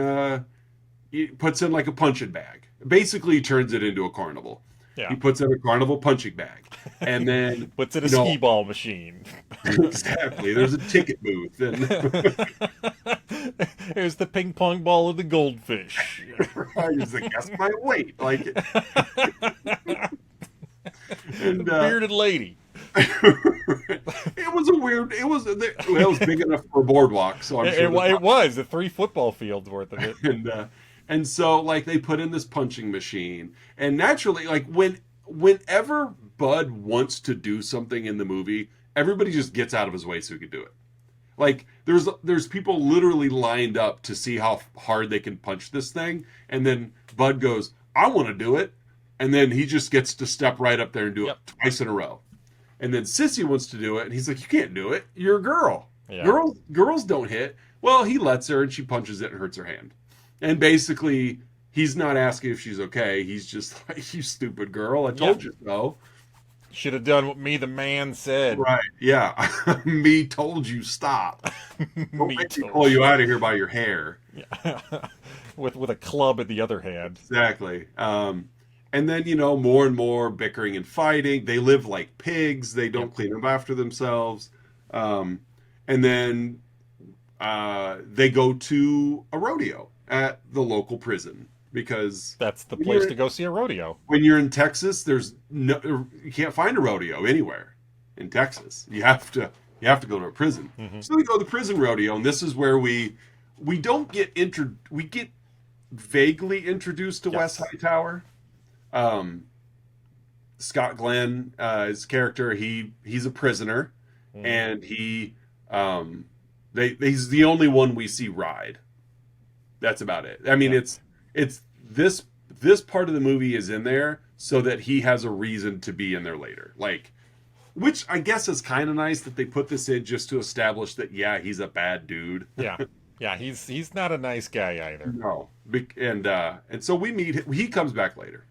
[SPEAKER 2] like a punching bag. Basically, turns it into a carnival.
[SPEAKER 1] Yeah.
[SPEAKER 2] He puts in a carnival punching bag, and then
[SPEAKER 1] puts in a skee ball machine.
[SPEAKER 2] Exactly. There's a ticket booth, and
[SPEAKER 1] there's the ping pong ball of the goldfish.
[SPEAKER 2] Right. He's like, guess my weight, like it. And
[SPEAKER 1] bearded lady.
[SPEAKER 2] It was a weird. It was big enough for a boardwalk, so I'm sure
[SPEAKER 1] it was the 3 football fields worth of it.
[SPEAKER 2] And so, like, they put in this punching machine, and naturally, like, whenever Bud wants to do something in the movie, everybody just gets out of his way so he can do it. Like, there's people literally lined up to see how hard they can punch this thing, and then Bud goes, "I want to do it," and then he just gets to step right up there and do it twice in a row. And then Sissy wants to do it, and he's like, "You can't do it. You're a girl.
[SPEAKER 1] Yeah.
[SPEAKER 2] Girls don't hit." Well, he lets her, and she punches it and hurts her hand. And basically, he's not asking if she's okay. He's just like, "You stupid girl, I told you so."
[SPEAKER 1] Should have done what me, the man, said.
[SPEAKER 2] Right, yeah. Me told you stop. Don't make me pull you out of here by your hair.
[SPEAKER 1] Yeah. with a club at the other hand.
[SPEAKER 2] Exactly. And then, more and more bickering and fighting. They live like pigs. They don't clean up after themselves. And then they go to a rodeo at the local prison, because
[SPEAKER 1] that's the place to go see a rodeo.
[SPEAKER 2] When you're in Texas, you can't find a rodeo anywhere in Texas. You have to go to a prison. Mm-hmm. So we go to the prison rodeo, and this is where we don't get we get vaguely introduced to Wes Hightower. Scott Glenn, his character, he's a prisoner, and he's the only one we see ride. That's about it. I mean, it's this part of the movie is in there so that he has a reason to be in there later. Like, which I guess is kind of nice that they put this in just to establish that he's a bad dude.
[SPEAKER 1] Yeah, he's not a nice guy either.
[SPEAKER 2] No, and so we meet him. He comes back later.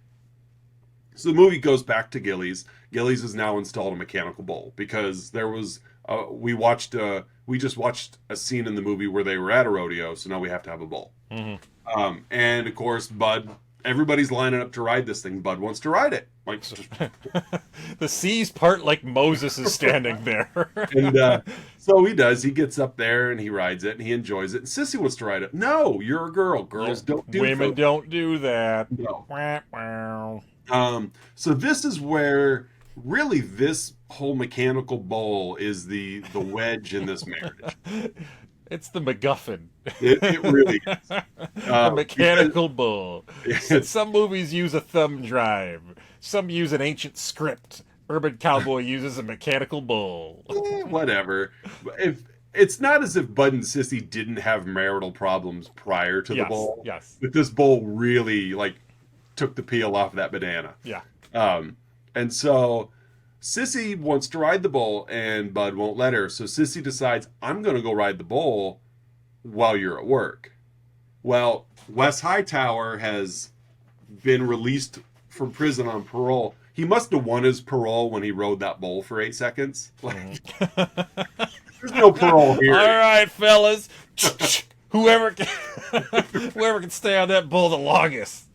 [SPEAKER 2] So the movie goes back to Gilley's. Gilley's has now installed a mechanical bull because there was we just watched a scene in the movie where they were at a rodeo, so now we have to have a bull.
[SPEAKER 1] Mm-hmm.
[SPEAKER 2] And of course, Bud, everybody's lining up to ride this thing. Bud wants to ride it. Like
[SPEAKER 1] the seas part like Moses is standing there.
[SPEAKER 2] And so he does. He gets up there and he rides it and he enjoys it. And Sissy wants to ride it. No, you're a girl. Girls don't do
[SPEAKER 1] Women don't do that.
[SPEAKER 2] No.
[SPEAKER 1] Wow.
[SPEAKER 2] So this is where really this whole mechanical bull is the wedge in this marriage.
[SPEAKER 1] It's the MacGuffin.
[SPEAKER 2] It really is.
[SPEAKER 1] The
[SPEAKER 2] Because
[SPEAKER 1] mechanical bull.
[SPEAKER 2] it's,
[SPEAKER 1] Some movies use a thumb drive. Some use an ancient script. Urban Cowboy uses a mechanical bull.
[SPEAKER 2] whatever. If it's not as if Bud and Sissy didn't have marital problems prior to the
[SPEAKER 1] Yes,
[SPEAKER 2] bowl,
[SPEAKER 1] yes.
[SPEAKER 2] but this bowl really like took the peel off that banana.
[SPEAKER 1] Yeah.
[SPEAKER 2] Um, and so Sissy wants to ride the bull, and Bud won't let her. So Sissy decides, I'm going to go ride the bull while you're at work. Well, Wes Hightower has been released from prison on parole. He must have won his parole when he rode that bull for 8 seconds. Like, there's no parole
[SPEAKER 1] All
[SPEAKER 2] here.
[SPEAKER 1] right, fellas. whoever can, whoever can stay on that bull the longest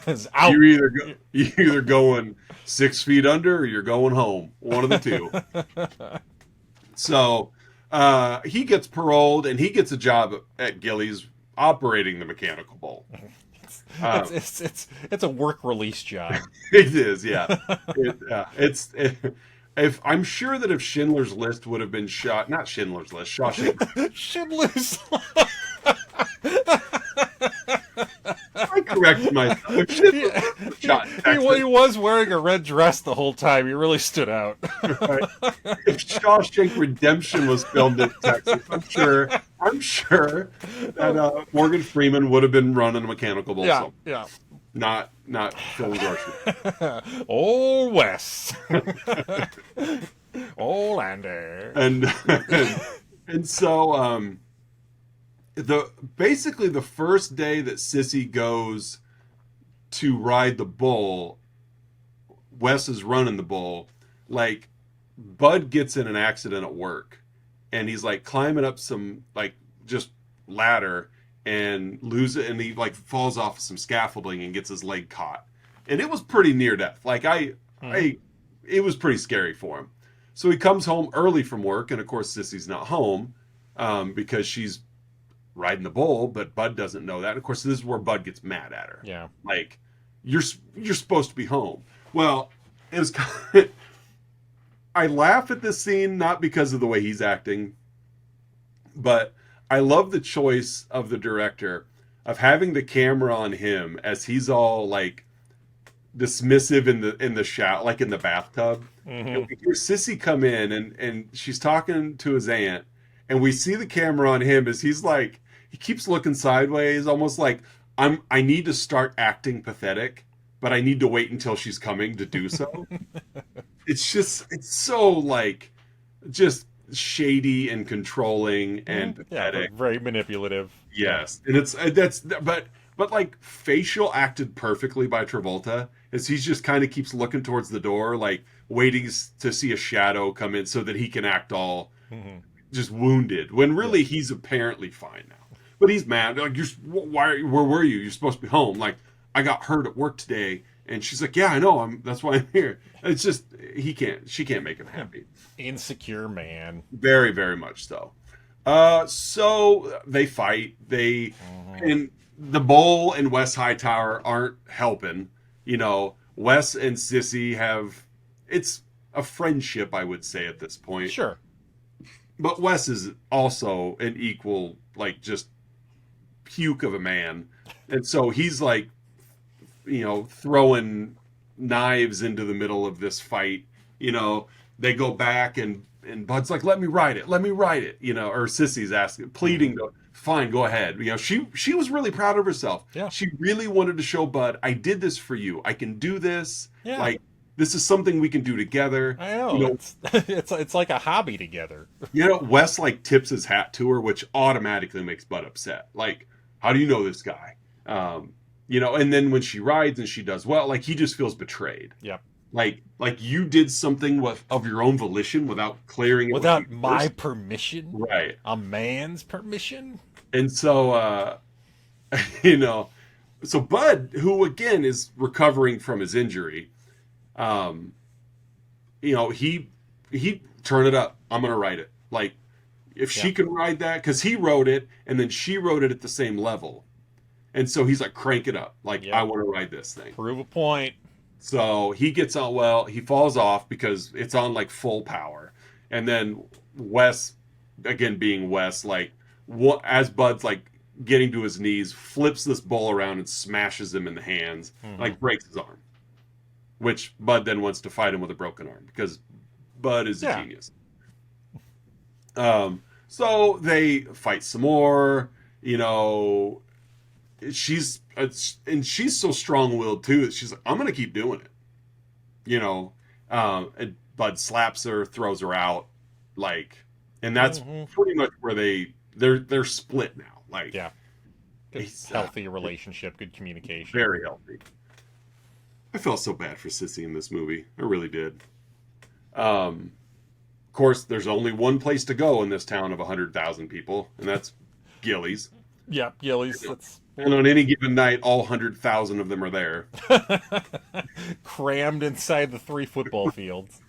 [SPEAKER 1] is out.
[SPEAKER 2] You're either going 6 feet under or you're going home. One of the two. So he gets paroled and he gets a job at Gilley's operating the mechanical bull.
[SPEAKER 1] It's a work release job.
[SPEAKER 2] It is, yeah. If I'm sure that if Schindler's List would have been shot, not Schindler's List, Shawshank.
[SPEAKER 1] Schindler's.
[SPEAKER 2] I corrected myself. If Schindler's List was shot in Texas,
[SPEAKER 1] He was wearing a red dress the whole time. He really stood out.
[SPEAKER 2] right? If Shawshank Redemption was filmed in Texas, I'm sure that Morgan Freeman would have been running a mechanical bull.
[SPEAKER 1] Yeah,
[SPEAKER 2] So,
[SPEAKER 1] yeah.
[SPEAKER 2] not Phil Garcia.
[SPEAKER 1] Old Wes. Old Andy.
[SPEAKER 2] And so basically the first day that Sissy goes to ride the bull, Wes is running the bull. Like Bud gets in an accident at work, and he's like climbing up some like just ladder and loses, and he like falls off some scaffolding and gets his leg caught, and it was pretty near death. Like it was pretty scary for him. So he comes home early from work, and of course Sissy's not home because she's riding the bull, but Bud doesn't know that. And of course, this is where Bud gets mad at her.
[SPEAKER 1] Yeah.
[SPEAKER 2] Like, you're supposed to be home. Well, it was kind of, I laugh at this scene, not because of the way he's acting, but I love the choice of the director of having the camera on him as he's all like dismissive in the shower, like in the bathtub.
[SPEAKER 1] Mm-hmm.
[SPEAKER 2] And we hear Sissy come in and she's talking to his aunt, and we see the camera on him as he's like, he keeps looking sideways, almost like I need to start acting pathetic, but I need to wait until she's coming to do so. It's so like just shady and controlling and pathetic.
[SPEAKER 1] Yeah, very manipulative.
[SPEAKER 2] Yes, and but like facial acted perfectly by Travolta, as he's just kind of keeps looking towards the door, like waiting to see a shadow come in so that he can act all just wounded, when really he's apparently fine now. But he's mad. Like, where were you? You're supposed to be home. Like, I got hurt at work today, and she's like, yeah, I know. That's why I'm here. It's just she can't make him happy.
[SPEAKER 1] Insecure man.
[SPEAKER 2] Very, very much so. So they fight. And the Bull and Wes Hightower aren't helping. You know, Wes and Sissy it's a friendship, I would say, at this point.
[SPEAKER 1] Sure.
[SPEAKER 2] But Wes is also an equal, like, just puke of a man. And so he's like, you know, throwing knives into the middle of this fight. You know, they go back and Bud's like, let me ride it, you know, or Sissy's asking, pleading, fine, go ahead. You know, she was really proud of herself.
[SPEAKER 1] Yeah.
[SPEAKER 2] She really wanted to show Bud, I did this for you. I can do this.
[SPEAKER 1] Yeah.
[SPEAKER 2] Like, this is something we can do together.
[SPEAKER 1] I know.
[SPEAKER 2] You know,
[SPEAKER 1] it's like a hobby together.
[SPEAKER 2] you know, Wes like tips his hat to her, which automatically makes Bud upset. Like, how do you know this guy? You know, and then when she rides and she does well, like he just feels betrayed.
[SPEAKER 1] Yep.
[SPEAKER 2] Like you did something of your own volition without clearing it
[SPEAKER 1] without
[SPEAKER 2] with me
[SPEAKER 1] my
[SPEAKER 2] first.
[SPEAKER 1] permission,
[SPEAKER 2] Right?
[SPEAKER 1] A man's permission.
[SPEAKER 2] And so, you know, so Bud, who again is recovering from his injury, you know, he turn it up. I'm gonna ride it. Like, if she can ride that, because he rode it and then she rode it at the same level, and so he's like, crank it up. Like, I want to ride this thing.
[SPEAKER 1] Prove a point.
[SPEAKER 2] So he gets on, well, he falls off because it's on like full power. And then Wes, again being Wes, like as Bud's like getting to his knees, flips this bowl around and smashes him in the hands, like breaks his arm. Which Bud then wants to fight him with a broken arm because Bud is a genius. So they fight some more. You know, and she's so strong-willed too that she's like, I'm gonna keep doing it. You know, and Bud slaps her, throws her out, like, and that's pretty much where they're split now. Like,
[SPEAKER 1] yeah, good, healthy relationship, good communication,
[SPEAKER 2] very healthy. I felt so bad for Sissy in this movie. I really did. Of course, there's only one place to go in this town of 100,000 people, and that's Gilley's.
[SPEAKER 1] Yeah, Gilley's. That's...
[SPEAKER 2] And on any given night, all 100,000 of them are there.
[SPEAKER 1] Crammed inside the 3 football fields.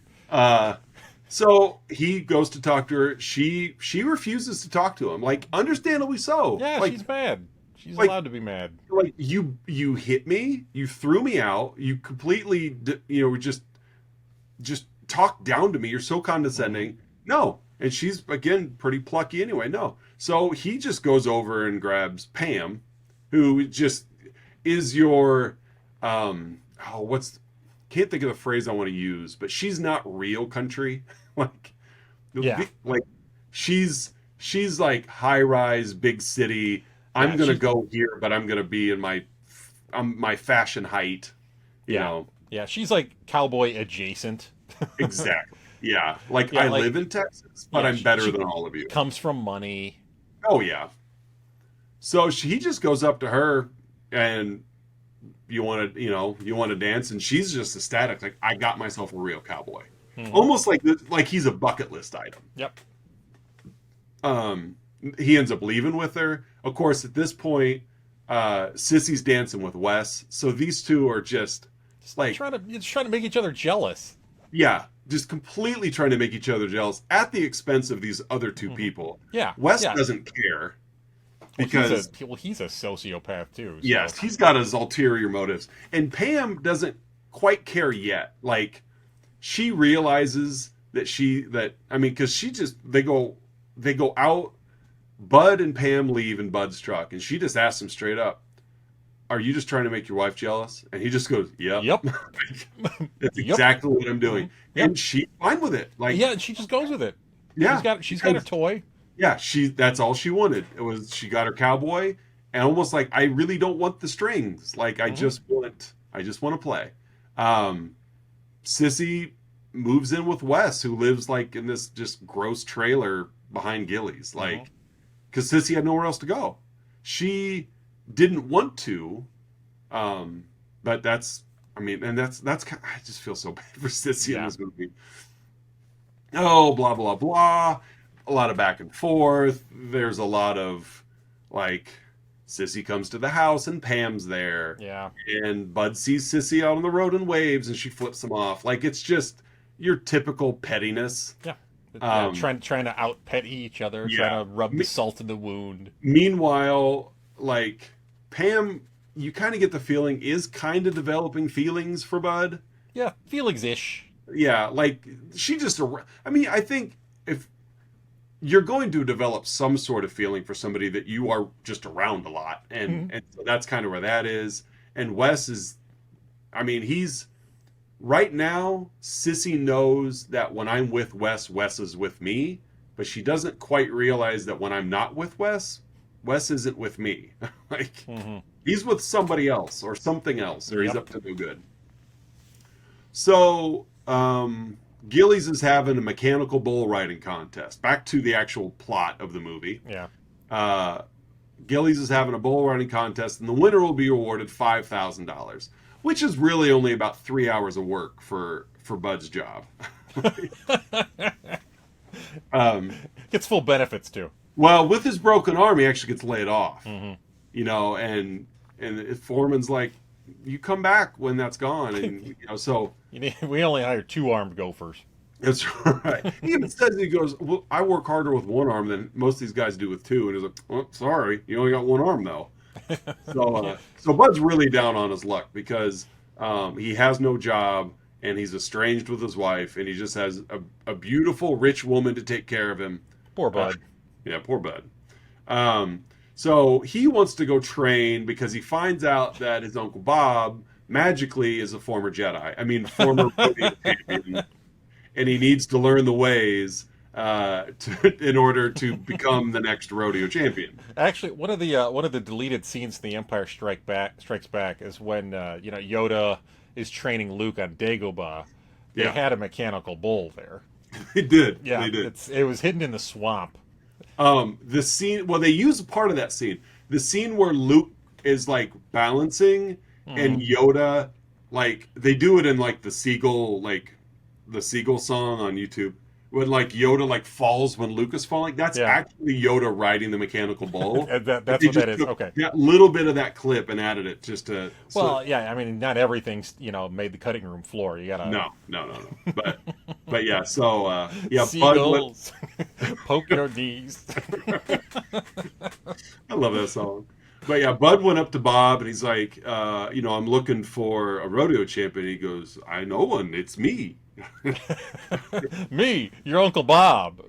[SPEAKER 2] So he goes to talk to her. She refuses to talk to him. Like, understandably so.
[SPEAKER 1] Yeah,
[SPEAKER 2] like,
[SPEAKER 1] she's mad. She's
[SPEAKER 2] like,
[SPEAKER 1] allowed to be mad.
[SPEAKER 2] Like, you hit me. You threw me out. You completely, just talk down to me. You're so condescending. No. And she's, again, pretty plucky anyway. No. So he just goes over and grabs Pam, who just is your, can't think of the phrase I want to use, but she's not real country. Like she's like high rise, big city. I'm going to go here, but I'm going to be in my fashion height, you know.
[SPEAKER 1] Yeah, she's like cowboy adjacent.
[SPEAKER 2] Exactly. Yeah. Like, I live in Texas, but I'm better than all of you.
[SPEAKER 1] Comes from money.
[SPEAKER 2] Oh, yeah. So he just goes up to her and you want to dance, and she's just ecstatic. Like, I got myself a real cowboy. Almost like he's a bucket list item.
[SPEAKER 1] Yep.
[SPEAKER 2] He ends up leaving with her. Of course, at this point, Sissy's dancing with Wes. So these two are just like
[SPEAKER 1] trying to make each other jealous.
[SPEAKER 2] Yeah, just completely trying to make each other jealous at the expense of these other two people.
[SPEAKER 1] Yeah.
[SPEAKER 2] Wes doesn't care because
[SPEAKER 1] he's a sociopath too. So.
[SPEAKER 2] Yes, he's got his ulterior motives. And Pam doesn't quite care yet. Like, she realizes that because they go out. Bud and Pam leave in Bud's truck, and she just asks him straight up, "Are you just trying to make your wife jealous?" And he just goes, "Yep." That's exactly what I'm doing. Yep. And she's fine with it. Like,
[SPEAKER 1] yeah, she just goes with it.
[SPEAKER 2] Yeah,
[SPEAKER 1] she's got a toy.
[SPEAKER 2] Yeah, that's all she wanted. She got her cowboy, and almost like, I really don't want the strings. Like, I just want to play. Sissy moves in with Wes, who lives like in this just gross trailer behind Gilley's, like, because Sissy had nowhere else to go. She didn't want to, but that's kind of, I just feel so bad for Sissy in this movie. Oh, blah blah blah, a lot of back and forth. There's a lot of, like, Sissy comes to the house and Pam's there.
[SPEAKER 1] Yeah. And
[SPEAKER 2] Bud sees Sissy out on the road and waves, and she flips him off. Like, it's just your typical pettiness.
[SPEAKER 1] Yeah. Trying to out petty each other, trying to rub the salt in the wound.
[SPEAKER 2] Meanwhile, like, Pam, you kind of get the feeling, is kind of developing feelings for Bud.
[SPEAKER 1] Yeah, feelings-ish.
[SPEAKER 2] Yeah, like, I think if you're going to develop some sort of feeling for somebody that you are just around a lot, and so that's kind of where that is. And Wes is, he's, right now, Sissy knows that when I'm with Wes, Wes is with me, but she doesn't quite realize that when I'm not with Wes, Wes isn't with me. Like, he's with somebody else or something else, or he's up to no good. So, Gilley's is having a mechanical bull riding contest. Back to the actual plot of the movie.
[SPEAKER 1] Yeah.
[SPEAKER 2] Gilley's is having a bull riding contest, and the winner will be awarded $5,000, which is really only about 3 hours of work for Bud's job.
[SPEAKER 1] Gets full benefits too.
[SPEAKER 2] Well, with his broken arm, he actually gets laid off. And Foreman's like, "You come back when that's gone," and so
[SPEAKER 1] we only hire 2 armed gophers.
[SPEAKER 2] That's right. He even says, he goes, "Well, I work harder with 1 arm than most of these guys do with 2." And he's like, "Well, sorry, you only got 1 arm though." So Bud's really down on his luck because He has no job, and he's estranged with his wife, and he just has a beautiful, rich woman to take care of him.
[SPEAKER 1] Poor
[SPEAKER 2] Uh,
[SPEAKER 1] Bud.
[SPEAKER 2] yeah, poor Bud. Um, so he wants to go train because he finds out that his Uncle Bob magically is a former Jedi. I mean, former rodeo champion, and he needs to learn the ways in order to become the next rodeo champion.
[SPEAKER 1] Actually, one of the deleted scenes in The Empire Strikes Back is when Yoda is training Luke on Dagobah. They
[SPEAKER 2] Yeah,
[SPEAKER 1] had a mechanical bull there.
[SPEAKER 2] they did.
[SPEAKER 1] Yeah,
[SPEAKER 2] They did.
[SPEAKER 1] it was hidden in the swamp.
[SPEAKER 2] The scene, well, they use part of that scene. The scene where Luke is like balancing and Yoda, like they do it in like the seagull song on YouTube. When like Yoda like falls when Luke is falling, that's
[SPEAKER 1] Yeah,
[SPEAKER 2] actually Yoda riding the mechanical bull.
[SPEAKER 1] and
[SPEAKER 2] But
[SPEAKER 1] that's
[SPEAKER 2] they
[SPEAKER 1] what that
[SPEAKER 2] just
[SPEAKER 1] is.
[SPEAKER 2] took
[SPEAKER 1] Okay.
[SPEAKER 2] that little bit of that clip and added it just to. So,
[SPEAKER 1] Well, yeah. I mean, not everything's made the cutting room floor. You gotta
[SPEAKER 2] no. But yeah, so yeah, Bud went.
[SPEAKER 1] seagulls poke your knees.
[SPEAKER 2] I love that song. But yeah, Bud went up to Bob and he's like, I'm looking for a rodeo champion. He goes, I know one. It's me.
[SPEAKER 1] Me, your Uncle Bob.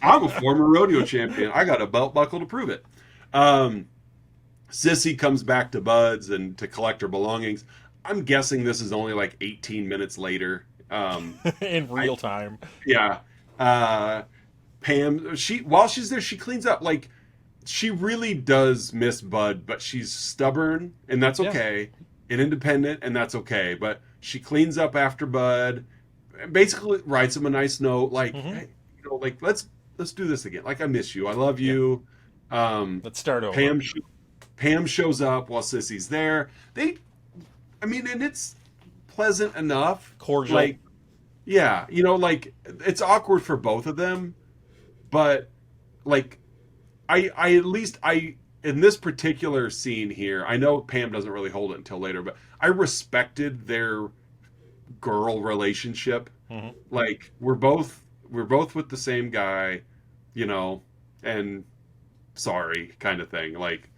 [SPEAKER 2] I'm a former rodeo champion. I got a belt buckle to prove it. Um, Sissy comes back to Bud's and to collect her belongings. I'm guessing this is only like 18 minutes later.
[SPEAKER 1] In real time.
[SPEAKER 2] Yeah. Pam, while she's there, she cleans up. Like, she really does miss Bud, but she's stubborn, and that's
[SPEAKER 1] Yeah.
[SPEAKER 2] okay, and independent, and that's okay. But she cleans up after Bud, and basically writes him a nice note, like,
[SPEAKER 1] Hmm.
[SPEAKER 2] hey, like let's do this again. Like, I miss you, I love you.
[SPEAKER 1] Let's start over.
[SPEAKER 2] Pam shows up while Sissy's there. And it's pleasant enough.
[SPEAKER 1] Cordial.
[SPEAKER 2] Like, yeah, like it's awkward for both of them, but like I at least in this particular scene here, I know Pam doesn't really hold it until later, but I respected their girl relationship.
[SPEAKER 1] Hmm.
[SPEAKER 2] Like we're both with the same guy, and sorry kind of thing. Like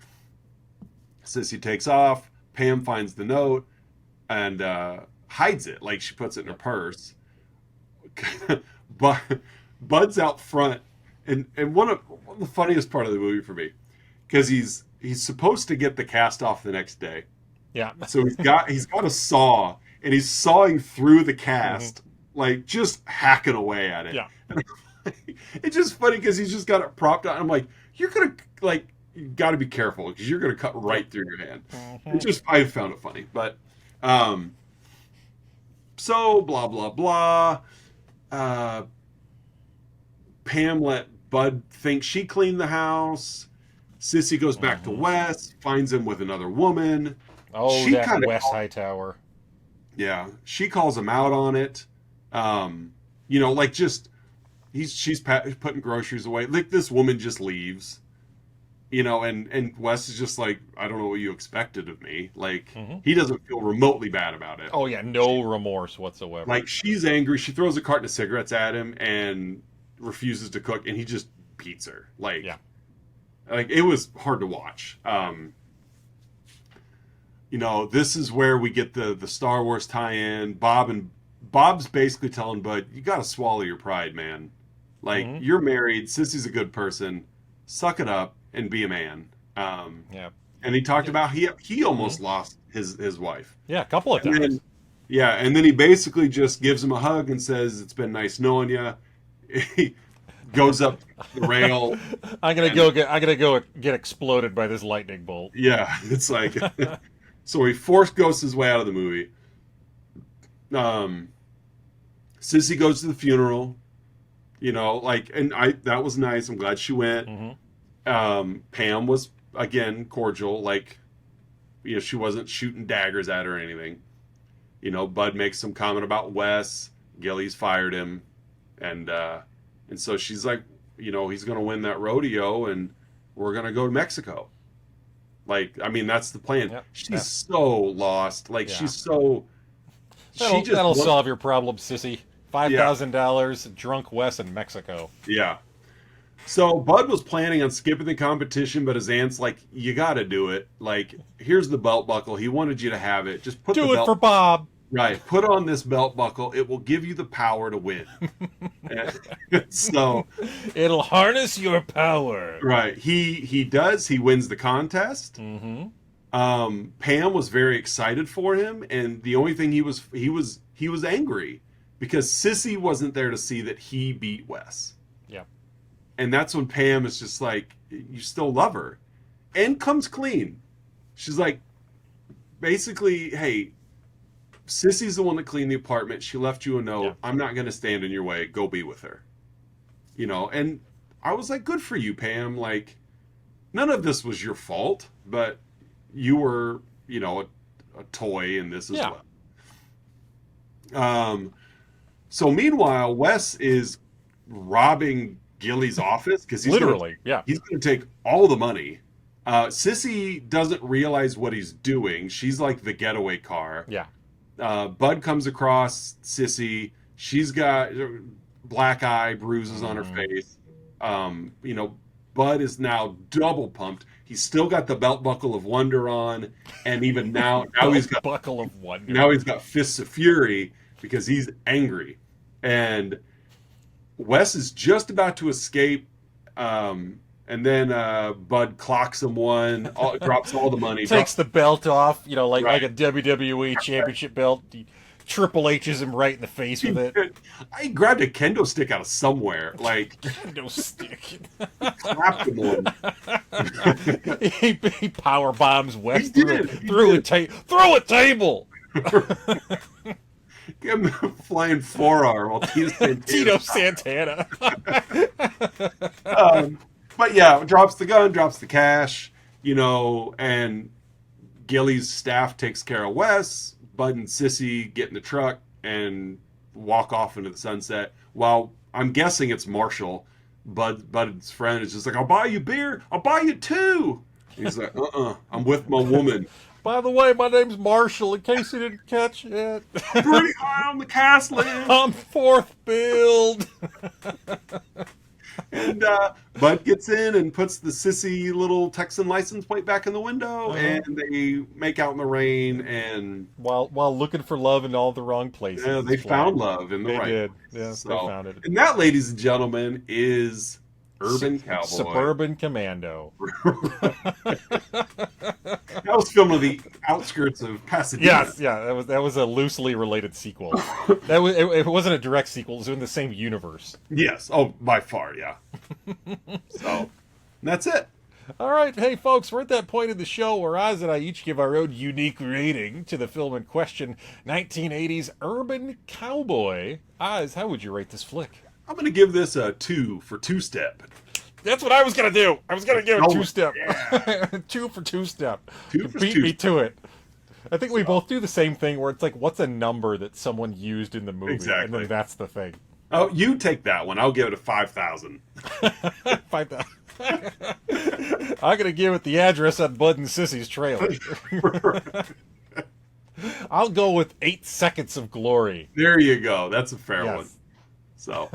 [SPEAKER 2] Sissy takes off, Pam finds the note and hides it, like she puts it in her purse. But Bud's out front, and one of the funniest part of the movie for me, because he's supposed to get the cast off the next day,
[SPEAKER 1] Yeah.
[SPEAKER 2] so he's got a saw and he's sawing through the cast, like just hacking away at it.
[SPEAKER 1] Yeah.
[SPEAKER 2] And it's just funny because he's just got it propped out. I'm like, you're gonna like you got to be careful because you're gonna cut right through your hand. I found it funny, but so blah blah blah. Pam let Bud think she cleaned the house. Sissy goes back to Wes, finds him with another woman.
[SPEAKER 1] Oh,
[SPEAKER 2] She
[SPEAKER 1] that
[SPEAKER 2] kinda
[SPEAKER 1] West Hightower.
[SPEAKER 2] Yeah, she calls him out on it. Like just she's putting groceries away. Like this woman just leaves. And Wes is just like, I don't know what you expected of me. Like he doesn't feel remotely bad about it.
[SPEAKER 1] Oh yeah, no remorse whatsoever.
[SPEAKER 2] Like she's angry. She throws a carton of cigarettes at him and refuses to cook, and he just beats her. Like it was hard to watch. This is where we get the Star Wars tie-in. Bob's basically telling Bud, you got to swallow your pride, man. Like you're married. Sissy's a good person. Suck it up and be a man.
[SPEAKER 1] Yeah.
[SPEAKER 2] And he talked about he almost lost his wife.
[SPEAKER 1] Yeah, a couple of
[SPEAKER 2] And
[SPEAKER 1] times.
[SPEAKER 2] then he basically just gives him a hug and says, "It's been nice knowing you." He goes up the rail.
[SPEAKER 1] I'm gonna go get exploded by this lightning bolt.
[SPEAKER 2] Yeah, it's like so he force ghosts his way out of the movie. Sissy goes to the funeral. That was nice. I'm glad she went. Pam was again cordial, like she wasn't shooting daggers at her or anything. Bud makes some comment about Wes. Gilley's fired him, and so she's like, he's gonna win that rodeo, and we're gonna go to Mexico. Like, I mean, that's the plan.
[SPEAKER 1] Yep.
[SPEAKER 2] She's so lost. Like, she's so.
[SPEAKER 1] That'll solve your problem, sissy. $5,000, drunk Wes in Mexico.
[SPEAKER 2] Yeah. So Bud was planning on skipping the competition, but his aunt's like, "You got to do it. Like, here's the belt buckle. He wanted you to have it. Just put the
[SPEAKER 1] Do it
[SPEAKER 2] belt
[SPEAKER 1] for Bob.
[SPEAKER 2] right. Put on this belt buckle. It will give you the power to win." So,
[SPEAKER 1] It'll harness your power.
[SPEAKER 2] right, he does. He wins the contest.
[SPEAKER 1] Mm-hmm.
[SPEAKER 2] Pam was very excited for him, and the only thing he was angry because Sissy wasn't there to see that he beat Wes.
[SPEAKER 1] Yeah.
[SPEAKER 2] And that's when Pam is just like, you still love her. And comes clean. She's like, basically, hey, Sissy's the one that cleaned the apartment. She left you a note.
[SPEAKER 1] Yeah.
[SPEAKER 2] I'm not going to stand in your way. Go be with her. You know, and I was like, good for you, Pam. Like, none of this was your fault, but you were, you know, a toy in this as well. So meanwhile, Wes is robbing Gilley's office because he's
[SPEAKER 1] Literally,
[SPEAKER 2] he's going to take all the money. Sissy doesn't realize what he's doing. She's like the getaway car.
[SPEAKER 1] Yeah.
[SPEAKER 2] Bud comes across Sissy. She's got black eye bruises on her face. You know, Bud is now double pumped. He's still got the belt buckle of wonder on, and even now he's got
[SPEAKER 1] buckle of wonder.
[SPEAKER 2] Now he's got fists of fury because he's angry. And Wes is just about to escape, and then Bud clocks him one, drops all the money,
[SPEAKER 1] takes the belt off, you know, like
[SPEAKER 2] Right.
[SPEAKER 1] a WWE championship belt. He Triple H's him right in the face with it.
[SPEAKER 2] I grabbed a kendo stick out of somewhere, like
[SPEAKER 1] No stick.
[SPEAKER 2] clapped him one.
[SPEAKER 1] he power bombs Wes
[SPEAKER 2] He
[SPEAKER 1] through,
[SPEAKER 2] did, he
[SPEAKER 1] through
[SPEAKER 2] did.
[SPEAKER 1] through a table.
[SPEAKER 2] Give him a flying forearm while
[SPEAKER 1] Tito Santana.
[SPEAKER 2] But yeah, drops the gun, drops the cash, you know, and Gilley's staff takes care of Wes. Bud and Sissy get in the truck and walk off into the sunset. While I'm guessing it's Marshall, Bud's friend is just like, "I'll buy you beer. I'll buy you two." And he's like, I'm with my woman.
[SPEAKER 1] By the way, my name's Marshall, in case you didn't catch it.
[SPEAKER 2] Pretty high on the cast list.
[SPEAKER 1] I'm fourth build.
[SPEAKER 2] And Bud gets in and puts the Sissy little Texan license plate back in the window, and they make out in the rain. And
[SPEAKER 1] while looking for love in all the wrong places.
[SPEAKER 2] yeah, they found love in the
[SPEAKER 1] They
[SPEAKER 2] right
[SPEAKER 1] did.
[SPEAKER 2] place.
[SPEAKER 1] Yeah,
[SPEAKER 2] So,
[SPEAKER 1] they found it.
[SPEAKER 2] and that, ladies and gentlemen, is Urban Cowboy.
[SPEAKER 1] Suburban Commando.
[SPEAKER 2] That was filmed on the outskirts of Pasadena.
[SPEAKER 1] Yes, yeah, that was a loosely related sequel. It wasn't a direct sequel. It was in the same universe.
[SPEAKER 2] Yes. Oh, by far, yeah. So, that's it.
[SPEAKER 1] All right, hey folks, we're at that point in the show where Oz and I each give our own unique rating to the film in question, 1980's Urban Cowboy. Oz, how would you rate this flick?
[SPEAKER 2] I'm going to give this a 2 for two-step.
[SPEAKER 1] That's what I was gonna do. I was gonna give it
[SPEAKER 2] Oh,
[SPEAKER 1] two-step.
[SPEAKER 2] yeah.
[SPEAKER 1] 2 for two-step.
[SPEAKER 2] Two for
[SPEAKER 1] Beat me
[SPEAKER 2] two-step.
[SPEAKER 1] to it. I think we both do the same thing where it's like, what's a number that someone used in the movie?
[SPEAKER 2] Exactly.
[SPEAKER 1] And then that's the thing.
[SPEAKER 2] Oh, you take that one. I'll give it a 5,000.
[SPEAKER 1] 5,000. I'm gonna give it the address on Bud and Sissy's trailer. I'll go with 8 seconds of glory.
[SPEAKER 2] There you go. That's a fair one.
[SPEAKER 1] Yes.
[SPEAKER 2] So,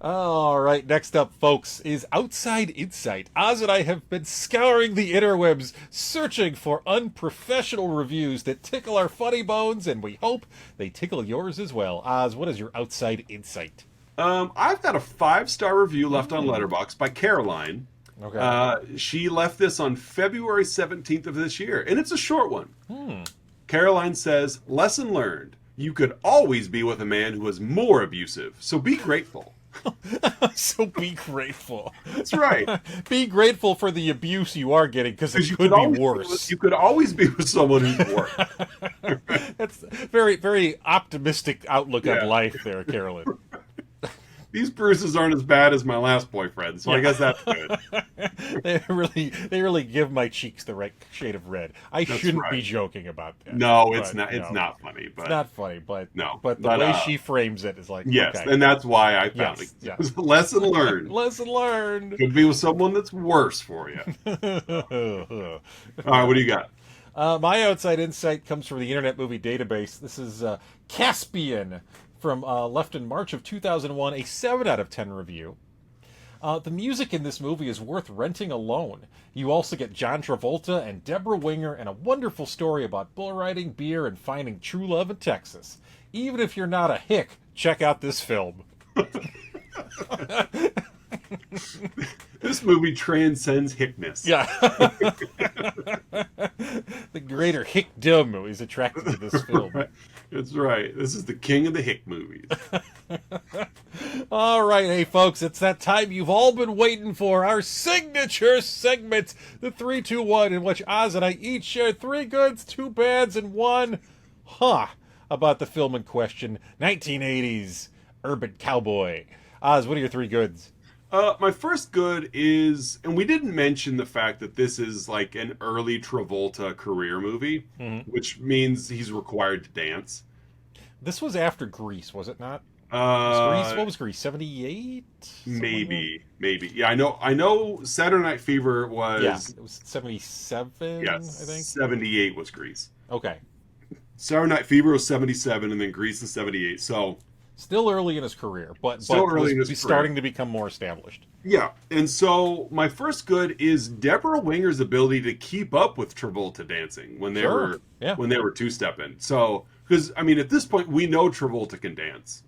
[SPEAKER 1] All right, next up, folks, is Outside Insight. Oz and I have been scouring the interwebs, searching for unprofessional reviews that tickle our funny bones, and we hope they tickle yours as well. Oz, what is your Outside Insight?
[SPEAKER 2] I've got a 5-star review left on Letterboxd by Caroline.
[SPEAKER 1] Okay.
[SPEAKER 2] She left this on February 17th of this year, and it's a short one. Caroline says, "Lesson learned. You could always be with a man who is more abusive, so be grateful."
[SPEAKER 1] So be grateful.
[SPEAKER 2] That's right.
[SPEAKER 1] Be grateful for the abuse you are getting, because it
[SPEAKER 2] You
[SPEAKER 1] could
[SPEAKER 2] always
[SPEAKER 1] be worse.
[SPEAKER 2] You could always be with someone who's worse.
[SPEAKER 1] That's very, very optimistic outlook
[SPEAKER 2] Yeah.
[SPEAKER 1] on life there, Carolyn.
[SPEAKER 2] These bruises aren't as bad as my last boyfriend, so I guess that's good.
[SPEAKER 1] They really give my cheeks the right shade of red. I shouldn't
[SPEAKER 2] right.
[SPEAKER 1] be joking about that.
[SPEAKER 2] No, it's
[SPEAKER 1] but,
[SPEAKER 2] not.
[SPEAKER 1] you
[SPEAKER 2] It's
[SPEAKER 1] know,
[SPEAKER 2] not funny, but
[SPEAKER 1] It's not funny, but
[SPEAKER 2] No,
[SPEAKER 1] But the
[SPEAKER 2] but,
[SPEAKER 1] way she frames it is like,
[SPEAKER 2] yes,
[SPEAKER 1] okay.
[SPEAKER 2] and that's why I found
[SPEAKER 1] Yes,
[SPEAKER 2] it.
[SPEAKER 1] yeah.
[SPEAKER 2] It was a lesson learned.
[SPEAKER 1] Lesson learned.
[SPEAKER 2] Could be with someone that's worse for you. All right, what do you got?
[SPEAKER 1] My outside insight comes from the Internet Movie Database. This is Caspian from left in March of 2001, a 7 out of 10 review. The music in this movie is worth renting alone. You also get John Travolta and Debra Winger and a wonderful story about bull riding, beer, and finding true love in Texas. Even if you're not a hick, check out this film.
[SPEAKER 2] This movie transcends hickness.
[SPEAKER 1] Yeah. The greater hickdom is attracted to this film.
[SPEAKER 2] Right. That's right. This is the king of the hick movies.
[SPEAKER 1] All right, hey folks, it's that time you've all been waiting for, our signature segment, the 3-2-1, in which Oz and I each share 3 goods, 2 bads, and 1 about the film in question, 1980's Urban Cowboy. Oz, what are your 3 goods?
[SPEAKER 2] My first good is, and we didn't mention the fact that this is like an early Travolta career movie, which means he's required to dance.
[SPEAKER 1] This was after Grease, was it not? What was Grease? 78?
[SPEAKER 2] Maybe. Yeah, I know. Saturday Night Fever was.
[SPEAKER 1] Yeah, it was 77.
[SPEAKER 2] Yes,
[SPEAKER 1] I think
[SPEAKER 2] 78 was Grease.
[SPEAKER 1] Okay.
[SPEAKER 2] Saturday Night Fever was 77, and then Grease in 78. So
[SPEAKER 1] still early in his career, but starting to become more established.
[SPEAKER 2] Yeah, and so my first good is Debra Winger's ability to keep up with Travolta dancing when they were two-stepping. So, because I mean, at this point, we know Travolta can dance.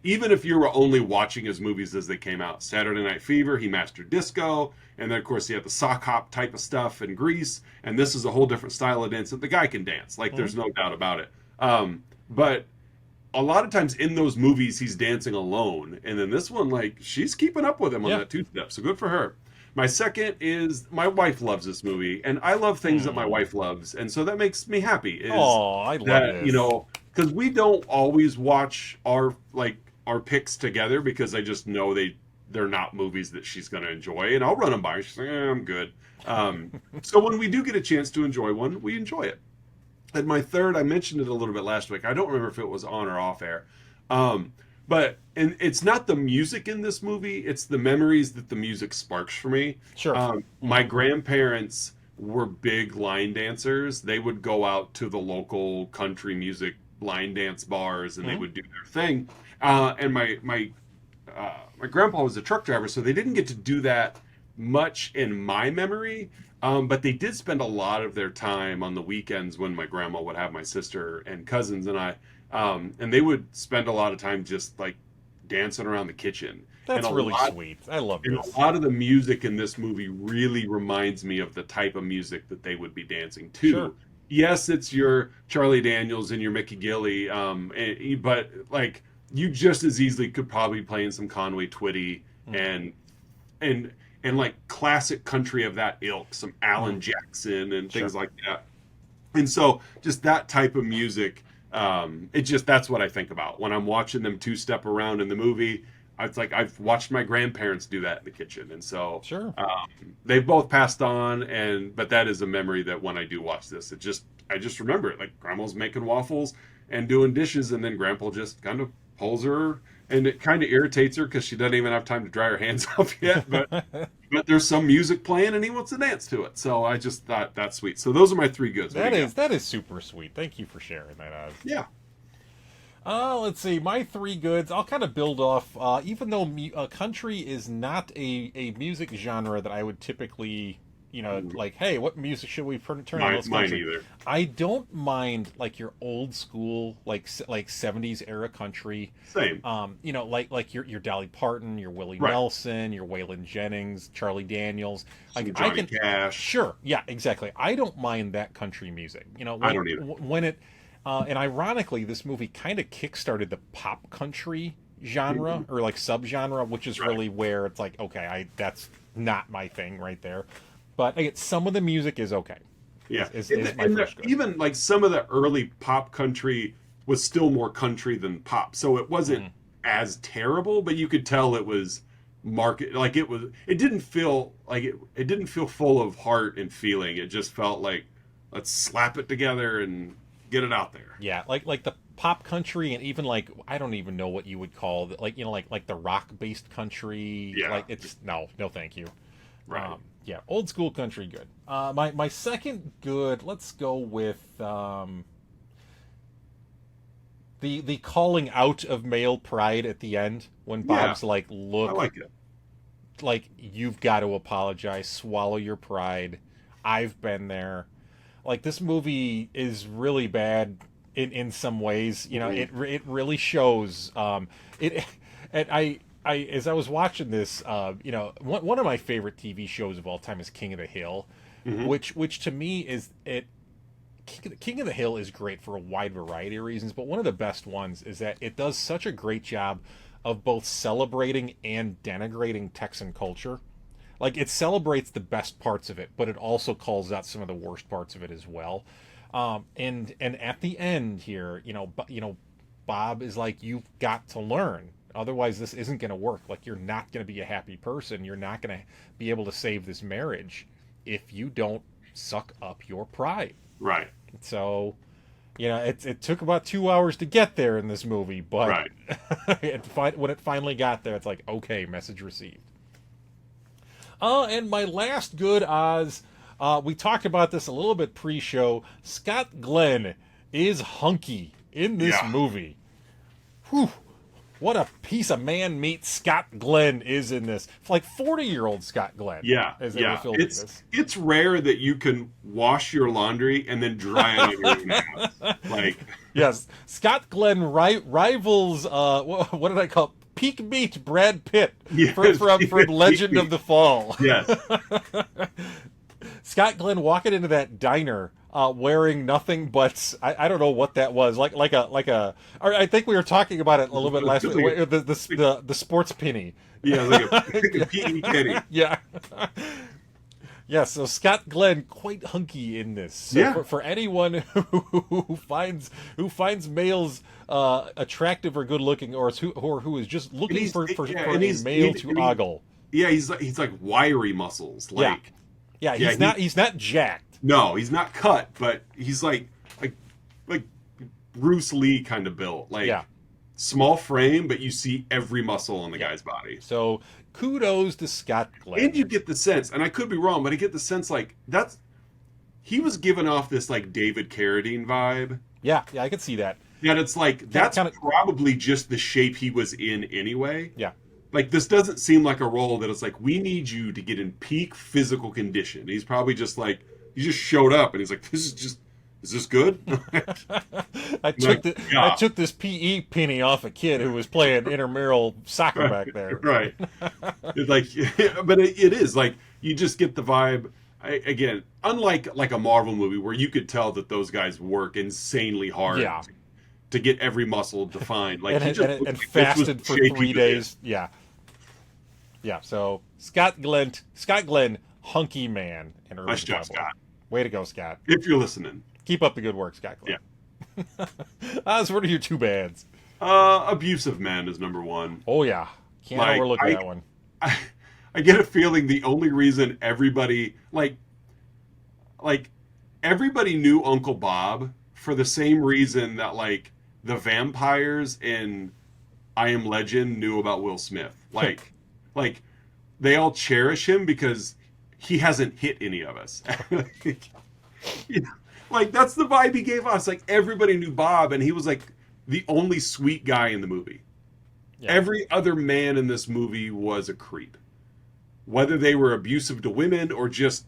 [SPEAKER 2] Even if you were only watching his movies as they came out, Saturday Night Fever, he mastered disco, and then of course he had the sock hop type of stuff in Grease, and this is a whole different style of dance. The guy can dance, like there's no doubt about it. But a lot of times in those movies, he's dancing alone. And then this one, like, she's keeping up with him on that two-step. So good for her. My second is my wife loves this movie. And I love things that my wife loves. And so that makes me happy.
[SPEAKER 1] I love this.
[SPEAKER 2] You know, because we don't always watch our picks together because I just know they're not movies that she's going to enjoy. And I'll run them by her. She's like, I'm good. So when we do get a chance to enjoy one, we enjoy it. And my third, I mentioned it a little bit last week. I don't remember if it was on or off air. But it's not the music in this movie. It's the memories that the music sparks for me.
[SPEAKER 1] Sure.
[SPEAKER 2] My grandparents were big line dancers. They would go out to the local country music line dance bars and they would do their thing. And my grandpa was a truck driver, so they didn't get to do that much in my memory. But they did spend a lot of their time on the weekends when my grandma would have my sister and cousins and I, and they would spend a lot of time just like dancing around the kitchen.
[SPEAKER 1] That's really sweet. I love this.
[SPEAKER 2] And a lot of the music in this movie really reminds me of the type of music that they would be dancing to.
[SPEAKER 1] Sure.
[SPEAKER 2] Yes, it's your Charlie Daniels and your Mickey Gilley, but like you just as easily could probably be playing some Conway Twitty and like classic country of that ilk, some Alan Jackson and things like that. And so just that type of music, that's what I think about when I'm watching them two-step around in the movie. It's like I've watched my grandparents do that in the kitchen. And so they've both passed on, but that is a memory that when I do watch this, I just remember it. Like grandma's making waffles and doing dishes, and then grandpa just kind of pulls her, and it kind of irritates her because she doesn't even have time to dry her hands off yet. But there's some music playing, and he wants to dance to it. So I just thought that's sweet. So those are my 3 goods.
[SPEAKER 1] That is super sweet. Thank you for sharing that, Oz.
[SPEAKER 2] Yeah.
[SPEAKER 1] Let's see. My 3 goods, I'll kind of build off, even though country is not a music genre that I would typically, like, hey, what music should we turn on this country?
[SPEAKER 2] Mine either.
[SPEAKER 1] I don't mind, like, your old school, like 70s era country.
[SPEAKER 2] Same.
[SPEAKER 1] Like your Dolly Parton, your Willie Nelson, your Waylon Jennings, Charlie Daniels.
[SPEAKER 2] Johnny Cash.
[SPEAKER 1] Sure. Yeah, exactly. I don't mind that country music.
[SPEAKER 2] I don't either.
[SPEAKER 1] When it... and ironically, this movie kind of kickstarted the pop country genre or like subgenre, which is really where it's like, okay, that's not my thing right there. But some of the music is okay.
[SPEAKER 2] Yeah,
[SPEAKER 1] is my first good.
[SPEAKER 2] Even like some of the early pop country was still more country than pop, so it wasn't as terrible. But you could tell it was like it was. It didn't feel like it didn't feel full of heart and feeling. It just felt like let's slap it together and get it out there.
[SPEAKER 1] Yeah, like the pop country, and even like I don't even know what you would call it, like the rock based country.
[SPEAKER 2] Yeah,
[SPEAKER 1] like it's no thank you.
[SPEAKER 2] Right.
[SPEAKER 1] Yeah, old school country good. My second good, let's go with the calling out of male pride at the end when Bob's like, look,
[SPEAKER 2] I like it.
[SPEAKER 1] like, you've got to apologize, swallow your pride. I've been there. Like, this movie is really bad in some ways. You know, it really shows. It and I as I was watching this, you know, one of my favorite TV shows of all time is King of the Hill,
[SPEAKER 2] Mm-hmm.
[SPEAKER 1] which to me is it. King of the Hill is great for a wide variety of reasons, but one of the best ones is that it does such a great job of both celebrating and denigrating Texan culture. Like, it celebrates the best parts of it, but it also calls out some of the worst parts of it as well. And at the end here, Bob is like, you've got to learn. Otherwise, this isn't going to work. Like, you're not going to be a happy person. You're not going to be able to save this marriage if you don't suck up your pride.
[SPEAKER 2] Right.
[SPEAKER 1] So, it took about 2 hours to get there in this movie, but
[SPEAKER 2] Right.
[SPEAKER 1] when it finally got there, it's like, okay, message received. And my last good Oz, we talked about this a little bit pre-show. Scott Glenn is hunky in this
[SPEAKER 2] Yeah.
[SPEAKER 1] movie. Whew. What a piece of man meat Scott Glenn is in this. It's like 40-year-old Scott Glenn.
[SPEAKER 2] Yeah,
[SPEAKER 1] As they were filming this.
[SPEAKER 2] It's rare that you can wash your laundry and then dry it on your own house. Like,
[SPEAKER 1] Yes, Scott Glenn rivals, what did I call it? Peak meat Brad Pitt
[SPEAKER 2] Yes,
[SPEAKER 1] from Legend of the Fall.
[SPEAKER 2] yes,
[SPEAKER 1] Scott Glenn walking into that diner wearing nothing but I don't know what that was, like a or I think we were talking about it a little bit last week, the sports penny.
[SPEAKER 2] yeah, like a PE Kenny.
[SPEAKER 1] Yeah. Yeah, so Scott Glenn quite hunky in this. So
[SPEAKER 2] Yeah.
[SPEAKER 1] for anyone who finds males attractive or good looking, or who is just looking for a male to ogle.
[SPEAKER 2] Yeah, he's like wiry muscles. Like,
[SPEAKER 1] Yeah, he's not jacked.
[SPEAKER 2] no, he's not cut, but he's like Bruce Lee kind of built. Like,
[SPEAKER 1] Yeah.
[SPEAKER 2] small frame, but you see every muscle on the guy's body.
[SPEAKER 1] So kudos to Scott Glenn.
[SPEAKER 2] And you get the sense, and I could be wrong, but I get the sense like he was giving off this like David Carradine vibe.
[SPEAKER 1] Yeah, I could see that.
[SPEAKER 2] That it's like that's
[SPEAKER 1] kinda-
[SPEAKER 2] probably just the shape he was in anyway.
[SPEAKER 1] Yeah.
[SPEAKER 2] Like, this doesn't seem like a role that it's like, we need you to get in peak physical condition. He's probably just like, he just showed up and he's like, is this good?
[SPEAKER 1] I took this PE penny off a kid who was playing intramural soccer back there.
[SPEAKER 2] Right. It's like, but it is like, you just get the vibe. Again, unlike like a Marvel movie where you could tell that those guys work insanely hard
[SPEAKER 1] Yeah.
[SPEAKER 2] to get every muscle defined. Like, he
[SPEAKER 1] and
[SPEAKER 2] just looked like this was
[SPEAKER 1] fasted for
[SPEAKER 2] shaky
[SPEAKER 1] 3
[SPEAKER 2] to
[SPEAKER 1] days. Yeah. Yeah, so Scott Glenn, hunky man in Urban
[SPEAKER 2] Nice job,
[SPEAKER 1] Cowboy.
[SPEAKER 2] Scott.
[SPEAKER 1] Way to go, Scott.
[SPEAKER 2] If you're listening.
[SPEAKER 1] Keep up the good work, Scott Glenn. Oz, what are your two bads?
[SPEAKER 2] Abusive men is number one.
[SPEAKER 1] Oh, yeah. Can't
[SPEAKER 2] Like,
[SPEAKER 1] overlook that one.
[SPEAKER 2] I get a feeling the only reason everybody like everybody knew Uncle Bob for the same reason that like the vampires in I Am Legend knew about Will Smith. Like they all cherish him because he hasn't hit any of us. You know, like, that's the vibe he gave us. Like, everybody knew Bob, and he was like the only sweet guy in the movie.
[SPEAKER 1] Yeah.
[SPEAKER 2] Every other man in this movie was a creep. Whether they were abusive to women or just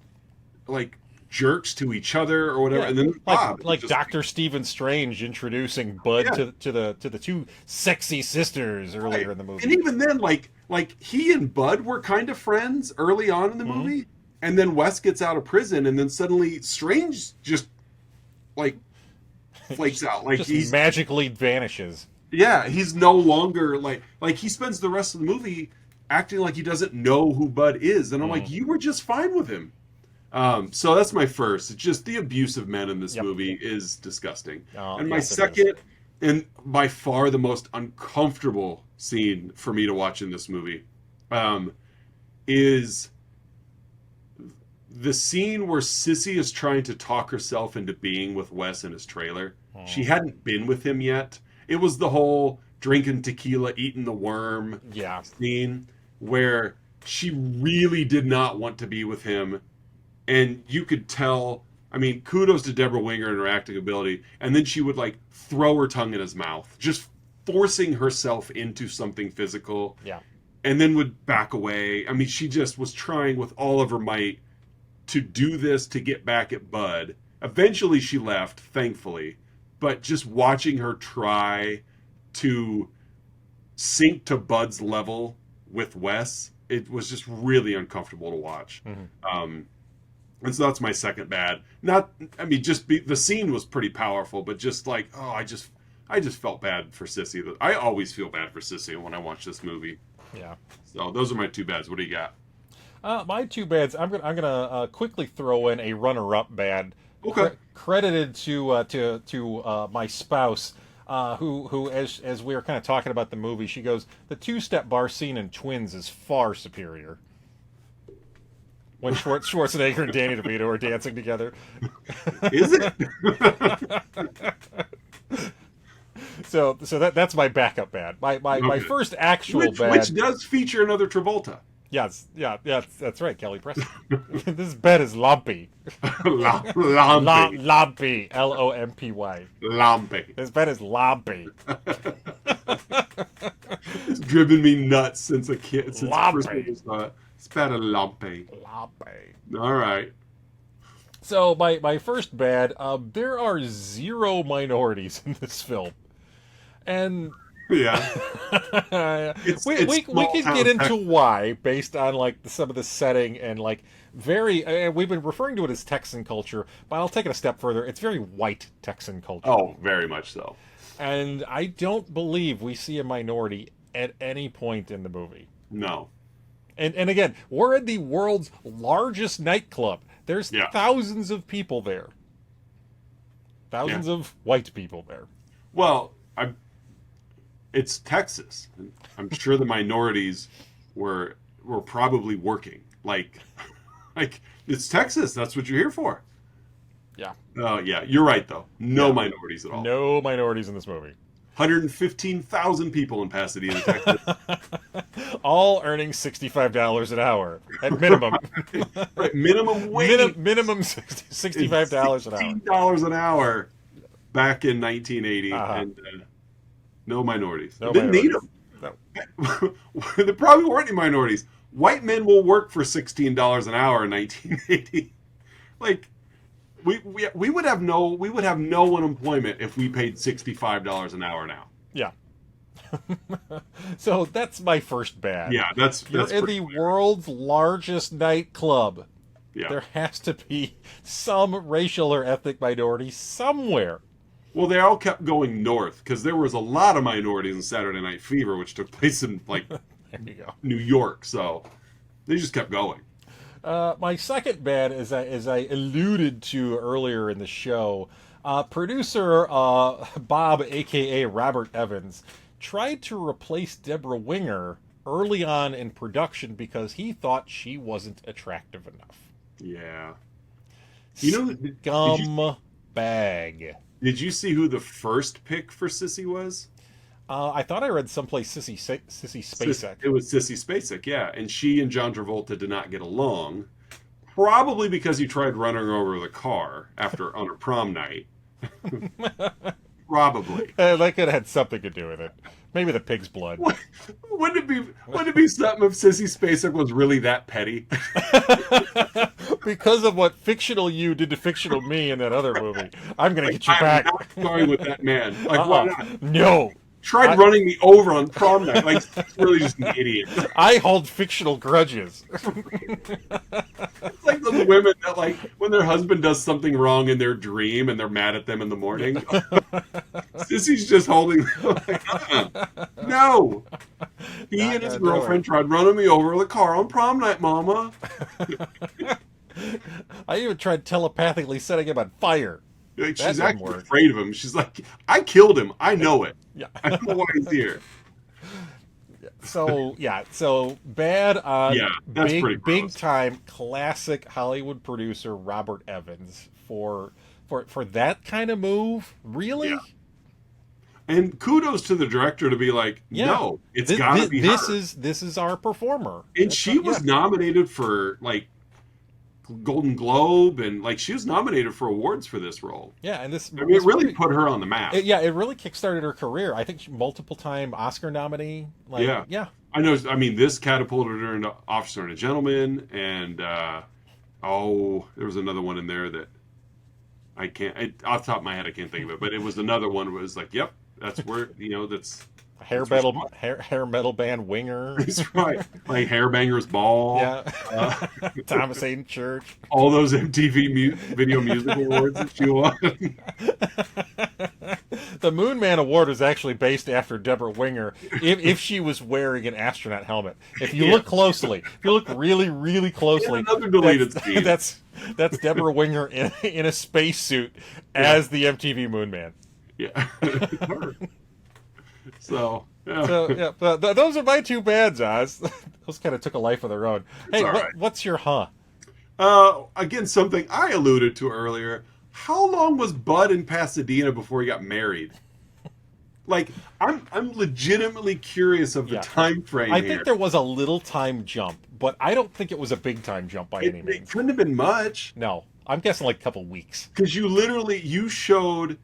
[SPEAKER 2] like jerks to each other or whatever.
[SPEAKER 1] Yeah,
[SPEAKER 2] And then Bob,
[SPEAKER 1] like
[SPEAKER 2] just,
[SPEAKER 1] Dr. Stephen Strange introducing Bud
[SPEAKER 2] Yeah.
[SPEAKER 1] to the two sexy sisters earlier in the movie.
[SPEAKER 2] And even then, like he and Bud were kind of friends early on in the
[SPEAKER 1] Mm-hmm.
[SPEAKER 2] movie, and then Wes gets out of prison, and then suddenly Strange just like flakes out. Like,
[SPEAKER 1] just
[SPEAKER 2] he's
[SPEAKER 1] magically vanishes.
[SPEAKER 2] yeah, he's no longer like he spends the rest of the movie acting like he doesn't know who Bud is, and I'm like, you were just fine with him. So that's my first. It's just the abuse of men in this
[SPEAKER 1] Yep.
[SPEAKER 2] movie is disgusting.
[SPEAKER 1] Oh,
[SPEAKER 2] And my
[SPEAKER 1] yes, it
[SPEAKER 2] second, and by far the most uncomfortable scene for me to watch in this movie, is the scene where Sissy is trying to talk herself into being with Wes in his trailer. She hadn't been with him yet. It was the whole drinking tequila, eating the worm
[SPEAKER 1] Yeah.
[SPEAKER 2] scene where she really did not want to be with him. And you could tell, I mean, kudos to Debra Winger and her acting ability. And then she would like throw her tongue in his mouth, just forcing herself into something physical.
[SPEAKER 1] Yeah.
[SPEAKER 2] and then would back away. I mean, she just was trying with all of her might to do this to get back at Bud. Eventually she left, thankfully, but just watching her try to sink to Bud's level with Wes, it was just really uncomfortable to watch. And so that's my second bad. Not, I mean, the scene was pretty powerful, but just like, oh, I just felt bad for Sissy. I always feel bad for Sissy when I watch this movie.
[SPEAKER 1] Yeah.
[SPEAKER 2] So those are my two bads. What do you got?
[SPEAKER 1] My two bads. I'm gonna quickly throw in a runner-up bad,
[SPEAKER 2] Okay.
[SPEAKER 1] credited to my spouse, who as we were kind of talking about the movie, she goes, the two-step bar scene in Twins is far superior. When Schwarzenegger and Danny DeVito are dancing together.
[SPEAKER 2] Is it?
[SPEAKER 1] So that's my backup bad. My first actual bad,
[SPEAKER 2] which does feature another Travolta.
[SPEAKER 1] Yes, that's right, Kelly Preston. This bed is lumpy.
[SPEAKER 2] Lumpy.
[SPEAKER 1] Lumpy. Lompy.
[SPEAKER 2] Lumpy.
[SPEAKER 1] This bed is lumpy.
[SPEAKER 2] It's driven me nuts since a kid. Since
[SPEAKER 1] Lumpy.
[SPEAKER 2] the first movie I saw it. It's bad a lumpy.
[SPEAKER 1] Lumpy.
[SPEAKER 2] All right.
[SPEAKER 1] So my first bad, there are 0 minorities in this film. And
[SPEAKER 2] Yeah.
[SPEAKER 1] we can get into why based on like some of the setting and like we've been referring to it as Texan culture, but I'll take it a step further. It's very white Texan culture.
[SPEAKER 2] Oh, very much so.
[SPEAKER 1] And I don't believe we see a minority at any point in the movie.
[SPEAKER 2] No.
[SPEAKER 1] And again, we're in the world's largest nightclub. There's
[SPEAKER 2] Yeah.
[SPEAKER 1] thousands of people there. Thousands of white people there.
[SPEAKER 2] Well, it's Texas. I'm sure the minorities were probably working. Like it's Texas. That's what you're here for.
[SPEAKER 1] Yeah.
[SPEAKER 2] Oh, yeah. You're right, though. No minorities at all.
[SPEAKER 1] No minorities in this movie.
[SPEAKER 2] 115,000 people in Pasadena, Texas.
[SPEAKER 1] All earning $65 an hour at minimum.
[SPEAKER 2] Right, minimum wage.
[SPEAKER 1] Minimum $65 an hour.
[SPEAKER 2] $16 an hour back in 1980. And no minorities.
[SPEAKER 1] No
[SPEAKER 2] They didn't need
[SPEAKER 1] minorities.
[SPEAKER 2] them. There probably weren't any minorities. White men will work for $16 an hour in 1980. Like, we would have no unemployment if we paid $65 an hour now.
[SPEAKER 1] Yeah. So that's my first bad.
[SPEAKER 2] Yeah, that's
[SPEAKER 1] You're in the world's largest nightclub.
[SPEAKER 2] Yeah.
[SPEAKER 1] There has to be some racial or ethnic minority somewhere.
[SPEAKER 2] Well, they all kept going north because there was a lot of minorities in Saturday Night Fever, which took place in like
[SPEAKER 1] There you go.
[SPEAKER 2] New York. So they just kept going.
[SPEAKER 1] My second bad, as I alluded to earlier in the show, producer Bob, a.k.a. Robert Evans, tried to replace Debra Winger early on in production because he thought she wasn't attractive enough.
[SPEAKER 2] Yeah. You know,
[SPEAKER 1] bag.
[SPEAKER 2] Did you see who the first pick for Sissy was?
[SPEAKER 1] I thought I read someplace Sissy Spacek.
[SPEAKER 2] It was Sissy Spacek, yeah. And she and John Travolta did not get along. Probably because he tried running her over with a car on her prom night. Probably.
[SPEAKER 1] That could have had something to do with it. Maybe the pig's blood.
[SPEAKER 2] Wouldn't it be something if Sissy Spacek was really that petty?
[SPEAKER 1] Because of what fictional you did to fictional me in that other movie, I'm going to get you
[SPEAKER 2] I'm
[SPEAKER 1] back.
[SPEAKER 2] not going with that man. Like, why not?
[SPEAKER 1] No.
[SPEAKER 2] Tried running me over on prom night. Like, he's really just an idiot.
[SPEAKER 1] I hold fictional grudges.
[SPEAKER 2] It's like those women that, like, when their husband does something wrong in their dream and they're mad at them in the morning. Sissy's just holding them like, no. He and his girlfriend tried running me over with a car on prom night, Mama.
[SPEAKER 1] I even tried telepathically setting him on fire.
[SPEAKER 2] Like, she's actually afraid of him. She's like, I killed him. I know it.
[SPEAKER 1] Yeah.
[SPEAKER 2] I know why he's here.
[SPEAKER 1] So bad on
[SPEAKER 2] that's pretty gross.
[SPEAKER 1] big time classic Hollywood producer Robert Evans for that kind of move. Really?
[SPEAKER 2] Yeah. And kudos to the director to be like, no, it's gotta be her.
[SPEAKER 1] This is our performer.
[SPEAKER 2] And she was nominated for like Golden Globe, and like she was nominated for awards for this role.
[SPEAKER 1] Yeah, and it
[SPEAKER 2] really put her on the map.
[SPEAKER 1] It really kickstarted her career. I think multiple time Oscar nominee. I
[SPEAKER 2] I know. I mean, this catapulted her into Officer and a Gentleman, and there was another one in there that I can't. Off the top of my head, I can't think of it. But it was another one where it was like, yep, that's where that's
[SPEAKER 1] Hair metal band Winger.
[SPEAKER 2] That's right. Like Hairbanger's Ball.
[SPEAKER 1] Yeah. Thomas Hayden Church.
[SPEAKER 2] All those MTV Video Music Awards that she won.
[SPEAKER 1] The Moon Man Award was actually based after Debra Winger if she was wearing an astronaut helmet. If you look closely, if you look really, really closely,
[SPEAKER 2] another deleted scene.
[SPEAKER 1] That's Debra Winger in a spacesuit as the MTV Moon Man.
[SPEAKER 2] Yeah. So,
[SPEAKER 1] those are my two bands, Oz. Those kind of took a life of their own. Hey, what's your
[SPEAKER 2] again, something I alluded to earlier. How long was Bud in Pasadena before he got married? Like, I'm legitimately curious of the time frame.
[SPEAKER 1] I think there was a little time jump, but I don't think it was a big time jump by any means.
[SPEAKER 2] It couldn't have been much.
[SPEAKER 1] No, I'm guessing like a couple weeks.
[SPEAKER 2] Because you showed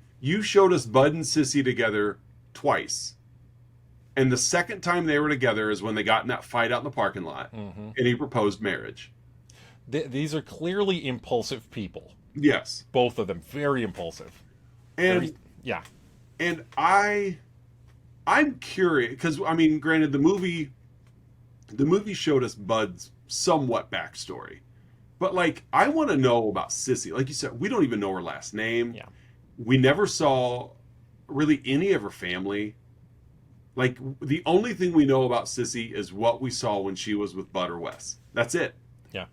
[SPEAKER 2] us Bud and Sissy together twice. And the second time they were together is when they got in that fight out in the parking lot, and he proposed marriage.
[SPEAKER 1] These are clearly impulsive people.
[SPEAKER 2] Yes.
[SPEAKER 1] Both of them, very impulsive.
[SPEAKER 2] And And I'm curious because I mean, granted, the movie showed us Bud's somewhat backstory, but like I want to know about Sissy. Like you said, we don't even know her last name.
[SPEAKER 1] Yeah.
[SPEAKER 2] We never saw really any of her family. Like the only thing we know about Sissy is what we saw when she was with Bud or Wes. That's it.
[SPEAKER 1] Yeah.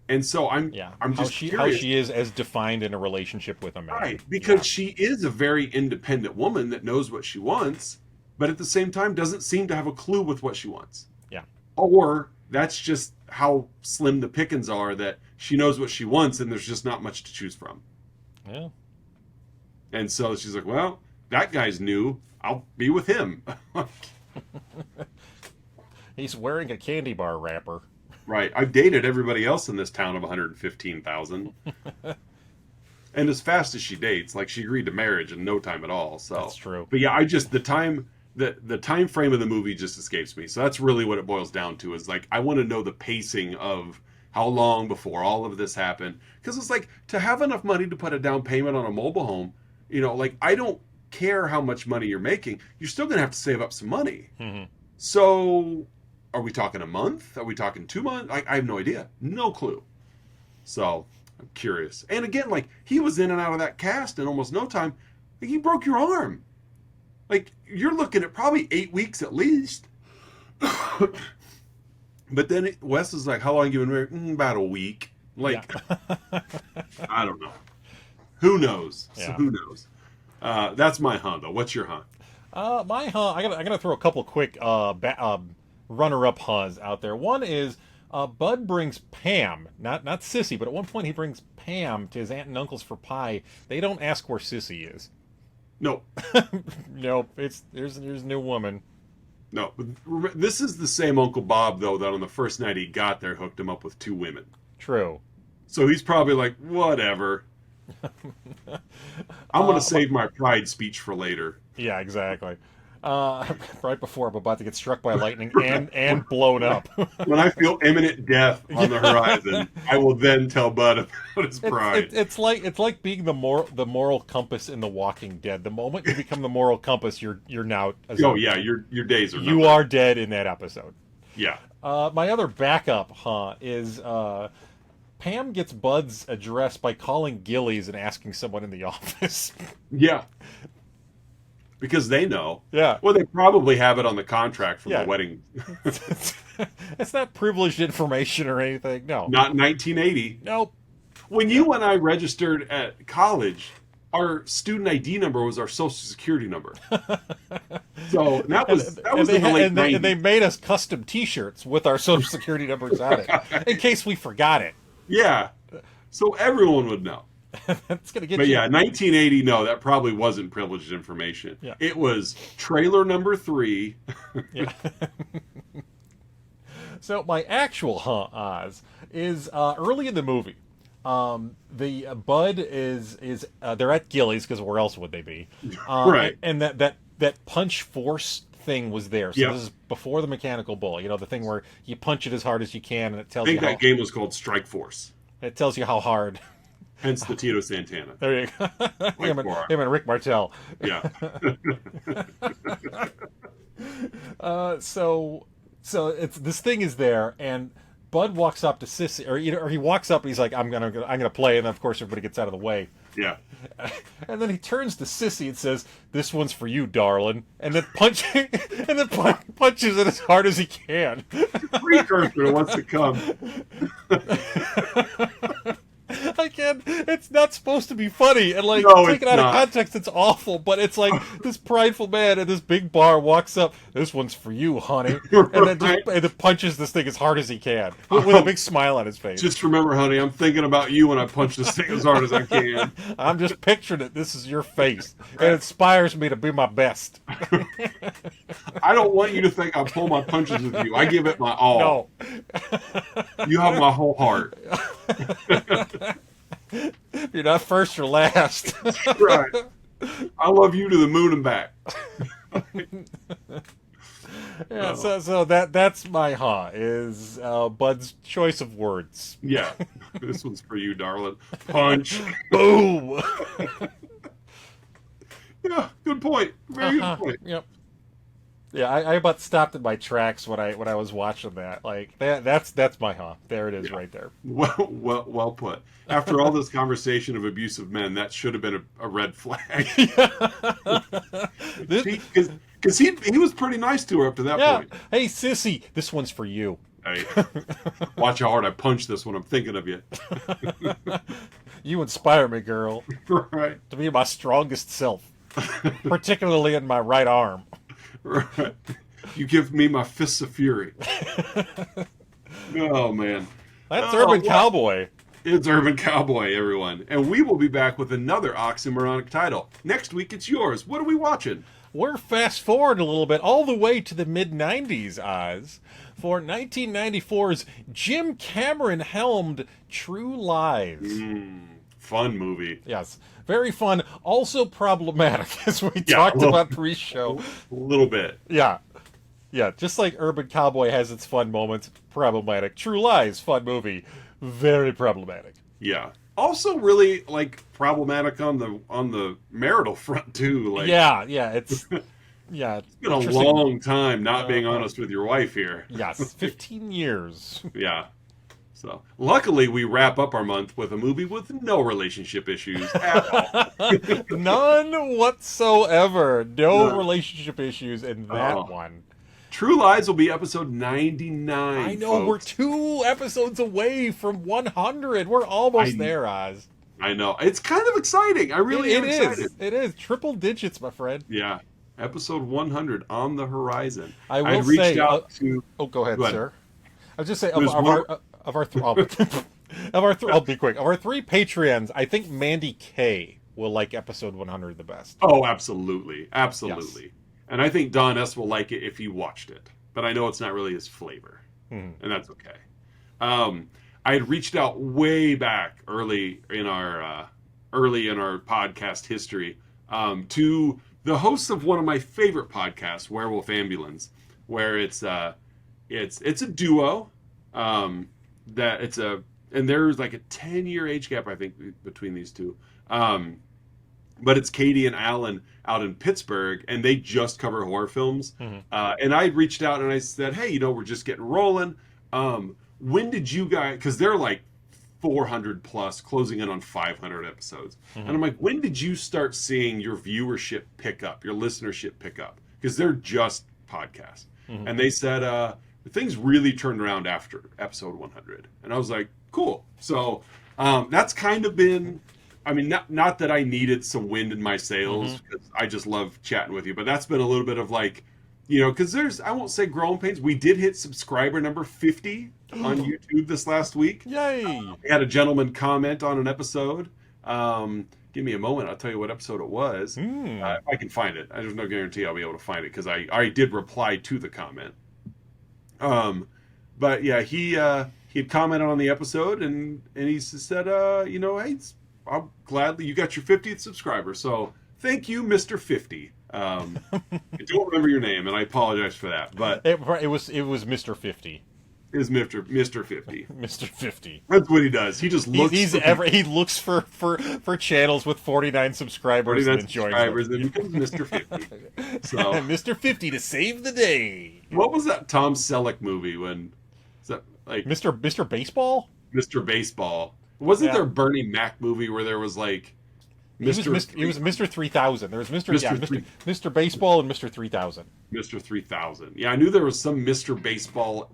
[SPEAKER 2] And so I'm just curious
[SPEAKER 1] how she is as defined in a relationship with a man.
[SPEAKER 2] Right, because she is a very independent woman that knows what she wants, but at the same time doesn't seem to have a clue with what she wants.
[SPEAKER 1] Yeah.
[SPEAKER 2] Or that's just how slim the pickings are, that she knows what she wants and there's just not much to choose from.
[SPEAKER 1] Yeah.
[SPEAKER 2] And so she's like, well, that guy's new. I'll be with him.
[SPEAKER 1] He's wearing a candy bar wrapper.
[SPEAKER 2] Right. I've dated everybody else in this town of 115,000. And as fast as she dates, like she agreed to marriage in no time at all. So
[SPEAKER 1] that's true.
[SPEAKER 2] But yeah, the time frame of the movie just escapes me. So that's really what it boils down to, is like I want to know the pacing of how long before all of this happened. Because it's like, to have enough money to put a down payment on a mobile home, like I don't care how much money you're making, you're still gonna have to save up some money.
[SPEAKER 1] Mm-hmm.
[SPEAKER 2] So are we talking a month? Are we talking 2 months? I have no idea. No clue. So I'm curious. And again, like he was in and out of that cast in almost no time. Like, he broke your arm. Like you're looking at probably 8 weeks at least. But then Wes is like, how long you been married? About a week. Like, I don't know. Who knows?
[SPEAKER 1] Yeah.
[SPEAKER 2] So who knows? That's my hunt, though. What's your hunt?
[SPEAKER 1] My hunt. I gotta throw a couple quick runner-up hunts out there. One is Bud brings Pam, not Sissy, but at one point he brings Pam to his aunt and uncle's for pie. They don't ask where Sissy is.
[SPEAKER 2] No.
[SPEAKER 1] Nope. There's a new woman.
[SPEAKER 2] No. This is the same Uncle Bob, though, that on the first night he got there hooked him up with 2 women.
[SPEAKER 1] True.
[SPEAKER 2] So he's probably like, whatever. I'm going to save my pride speech for later.
[SPEAKER 1] Yeah, exactly. Right before I'm about to get struck by lightning and blown up.
[SPEAKER 2] When I feel imminent death on the horizon, I will then tell Bud about his pride.
[SPEAKER 1] It's like being the moral compass in The Walking Dead. The moment you become the moral compass, you're now.
[SPEAKER 2] Oh yeah, your days are.
[SPEAKER 1] You are dead in that episode.
[SPEAKER 2] Yeah.
[SPEAKER 1] My other backup, is Pam gets Bud's address by calling Gilley's and asking someone in the office.
[SPEAKER 2] Yeah. Because they know.
[SPEAKER 1] Yeah.
[SPEAKER 2] Well, they probably have it on the contract from the wedding.
[SPEAKER 1] It's not privileged information or anything. No.
[SPEAKER 2] Not in 1980.
[SPEAKER 1] Nope.
[SPEAKER 2] When you and I registered at college, our student ID number was our social security number. So that was in the late 90s.
[SPEAKER 1] And they made us custom T-shirts with our social security numbers on it, in case we forgot it.
[SPEAKER 2] Yeah. So everyone would know.
[SPEAKER 1] That's gonna get
[SPEAKER 2] but
[SPEAKER 1] you.
[SPEAKER 2] Yeah, 1980. No, that probably wasn't privileged information.
[SPEAKER 1] Yeah.
[SPEAKER 2] It was trailer number 3.
[SPEAKER 1] Yeah. So my actual Oz is early in the movie. The Bud is they're at Gilley's because where else would they be?
[SPEAKER 2] Right.
[SPEAKER 1] And that punch force thing was there. So
[SPEAKER 2] Yep.
[SPEAKER 1] this is before the mechanical bull. You know, the thing where you punch it as hard as you can, and it
[SPEAKER 2] I
[SPEAKER 1] tells you
[SPEAKER 2] think
[SPEAKER 1] how
[SPEAKER 2] that game was called Strike Force.
[SPEAKER 1] hard.
[SPEAKER 2] Hence the Tito Santana.
[SPEAKER 1] There you go.
[SPEAKER 2] Like
[SPEAKER 1] Him and Rick Martel.
[SPEAKER 2] Yeah.
[SPEAKER 1] So it's this thing is there, and Bud walks up to Sissy, or he walks up and he's like, I'm gonna play, and then of course everybody gets out of the way.
[SPEAKER 2] Yeah.
[SPEAKER 1] And then he turns to Sissy and says, "This one's for you, darling," and then punches it as hard as he can.
[SPEAKER 2] Precursor wants to come.
[SPEAKER 1] I can't. It's not supposed to be funny, and like
[SPEAKER 2] No,
[SPEAKER 1] taken
[SPEAKER 2] it's
[SPEAKER 1] out of
[SPEAKER 2] not.
[SPEAKER 1] context, it's awful. But it's like this prideful man at this big bar walks up. "This one's for you, honey," and then and then punches this thing as hard as he can with a big smile on his face.
[SPEAKER 2] Just remember, honey, I'm thinking about you when I punch this thing as hard as I can.
[SPEAKER 1] I'm just picturing it. This is your face. It inspires me to be my best.
[SPEAKER 2] I don't want you to think I pull my punches with you. I give it my all.
[SPEAKER 1] No.
[SPEAKER 2] You have my whole heart.
[SPEAKER 1] You're not first or last.
[SPEAKER 2] Right. I love you to the moon and back.
[SPEAKER 1] Yeah, so that's my is Bud's choice of words.
[SPEAKER 2] Yeah. This one's for you, darling. Punch.
[SPEAKER 1] Boom.
[SPEAKER 2] Yeah, good point. Very good point.
[SPEAKER 1] Yep. Yeah, I about stopped in my tracks when I was watching that. Like that's my There it is, right there.
[SPEAKER 2] Well put. After all this conversation of abusive men, that should have been a red flag. Because he was pretty nice to her up to that point.
[SPEAKER 1] Hey, Sissy, this one's for you.
[SPEAKER 2] Hey, watch how hard I punch this when I'm thinking of you.
[SPEAKER 1] You inspire me, girl,
[SPEAKER 2] Right.
[SPEAKER 1] to be my strongest self, particularly in my right arm.
[SPEAKER 2] Right. You give me my fists of fury. Oh, man.
[SPEAKER 1] That's Urban Cowboy.
[SPEAKER 2] It's Urban Cowboy, everyone. And we will be back with another oxymoronic title. Next week, it's yours. What are we watching?
[SPEAKER 1] We're fast forward a little bit, all the way to the mid-90s, Oz, for 1994's Jim Cameron-helmed True Lies.
[SPEAKER 2] Fun movie.
[SPEAKER 1] Yes, very fun. Also problematic, as we talked about pre-show.
[SPEAKER 2] A little bit.
[SPEAKER 1] Yeah, just like Urban Cowboy has its fun moments, problematic. True Lies, fun movie, very problematic.
[SPEAKER 2] Yeah. Also, really problematic on the marital front too.
[SPEAKER 1] It's been
[SPEAKER 2] a long time not being honest with your wife here.
[SPEAKER 1] Yes, 15 years.
[SPEAKER 2] Yeah. So luckily, we wrap up our month with a movie with no relationship issues at all.
[SPEAKER 1] None whatsoever. No relationship issues in that one.
[SPEAKER 2] True Lies will be episode 99.
[SPEAKER 1] I know,
[SPEAKER 2] folks.
[SPEAKER 1] we're 2 episodes away from 100. We're almost there, Oz.
[SPEAKER 2] I know. It's kind of exciting. I really am excited.
[SPEAKER 1] It is. Triple digits, my friend.
[SPEAKER 2] Yeah. Episode 100 on the horizon.
[SPEAKER 1] I will say... Oh, go ahead, sir. I was just saying, of our 3 I'll be quick. Of our 3 Patreons, I think Mandy K will like episode 100 the best.
[SPEAKER 2] Oh, absolutely. Absolutely. Yes. And I think Don S. will like it if he watched it. But I know it's not really his flavor. And that's okay. I had reached out way back early in our podcast history to the hosts of one of my favorite podcasts, Werewolf Ambulance, where it's a duo and there's like a 10-year age gap, I think, between these two. But it's Katie and Alan out in Pittsburgh, and they just cover horror films. And I reached out and I said, hey, we're just getting rolling. When did you guys, because they're like 400 plus, closing in on 500 episodes. And I'm like, when did you start seeing your viewership pick up, your listenership pick up? Because they're just podcasts. And they said, things really turned around after episode 100. And I was like, cool. So that's kind of been... I mean, not that I needed some wind in my sails, because I just love chatting with you, but that's been a little bit of because there's, I won't say growing pains. We did hit subscriber number 50 on YouTube this last week.
[SPEAKER 1] Yay!
[SPEAKER 2] We had a gentleman comment on an episode. Give me a moment. I'll tell you what episode it was. If I can find it. There's no guarantee I'll be able to find it, because I did reply to the comment. But yeah, he had commented on the episode, and he said, hey, I'm glad that you got your 50th subscriber. So thank you, Mr. 50. I don't remember your name, and I apologize for that, but
[SPEAKER 1] it was Mr. 50.
[SPEAKER 2] Is Mr. 50.
[SPEAKER 1] Mr. 50.
[SPEAKER 2] That's what he does. He just looks.
[SPEAKER 1] He looks for channels with 49 subscribers and enjoys
[SPEAKER 2] subscribers
[SPEAKER 1] them.
[SPEAKER 2] and becomes Mr. 50. So
[SPEAKER 1] Mr. 50 to save the day.
[SPEAKER 2] What was that Tom Selleck movie when? Is that like
[SPEAKER 1] Mr. Baseball?
[SPEAKER 2] Mr. Baseball. Wasn't there a Bernie Mac movie where there was like
[SPEAKER 1] It was Mr. 3000. There was Mr. Baseball and Mr. 3000.
[SPEAKER 2] Mr. 3000. Yeah, I knew there was some Mr. Baseball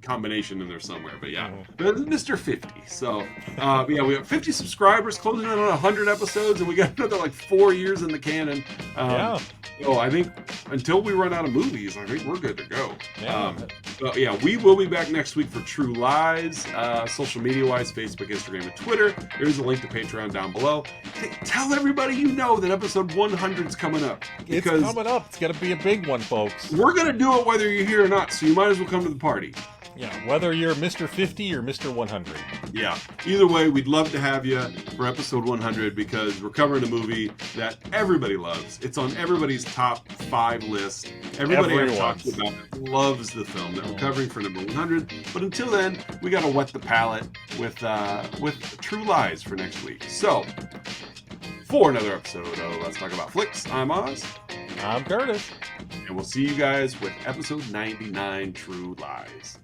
[SPEAKER 2] combination in there somewhere, but yeah, but it's Mr. 50. So, yeah, we have 50 subscribers, closing in on 100 episodes, and we got another like 4 years in the cannon.
[SPEAKER 1] Yeah.
[SPEAKER 2] So I think until we run out of movies, I think we're good to go.
[SPEAKER 1] Yeah.
[SPEAKER 2] But yeah, we will be back next week for True Lies, social media-wise, Facebook, Instagram, and Twitter. There's a link to Patreon down below. Hey, tell everybody you know that episode 100 is coming up.
[SPEAKER 1] It's coming up. It's going to be a big one, folks.
[SPEAKER 2] We're going to do it whether you're here or not, so you might as well come to the party.
[SPEAKER 1] Yeah, whether you're Mr. 50 or Mr. 100.
[SPEAKER 2] Yeah. Either way, we'd love to have you for episode 100 because we're covering a movie that everybody loves. It's on everybody's top 5 list. Everybody I've talked about loves the film that we're covering for number 100. But until then, we got to wet the palate with True Lies for next week. So, for another episode of Let's Talk About Flicks, I'm Oz.
[SPEAKER 1] I'm Curtis.
[SPEAKER 2] And we'll see you guys with episode 99, True Lies.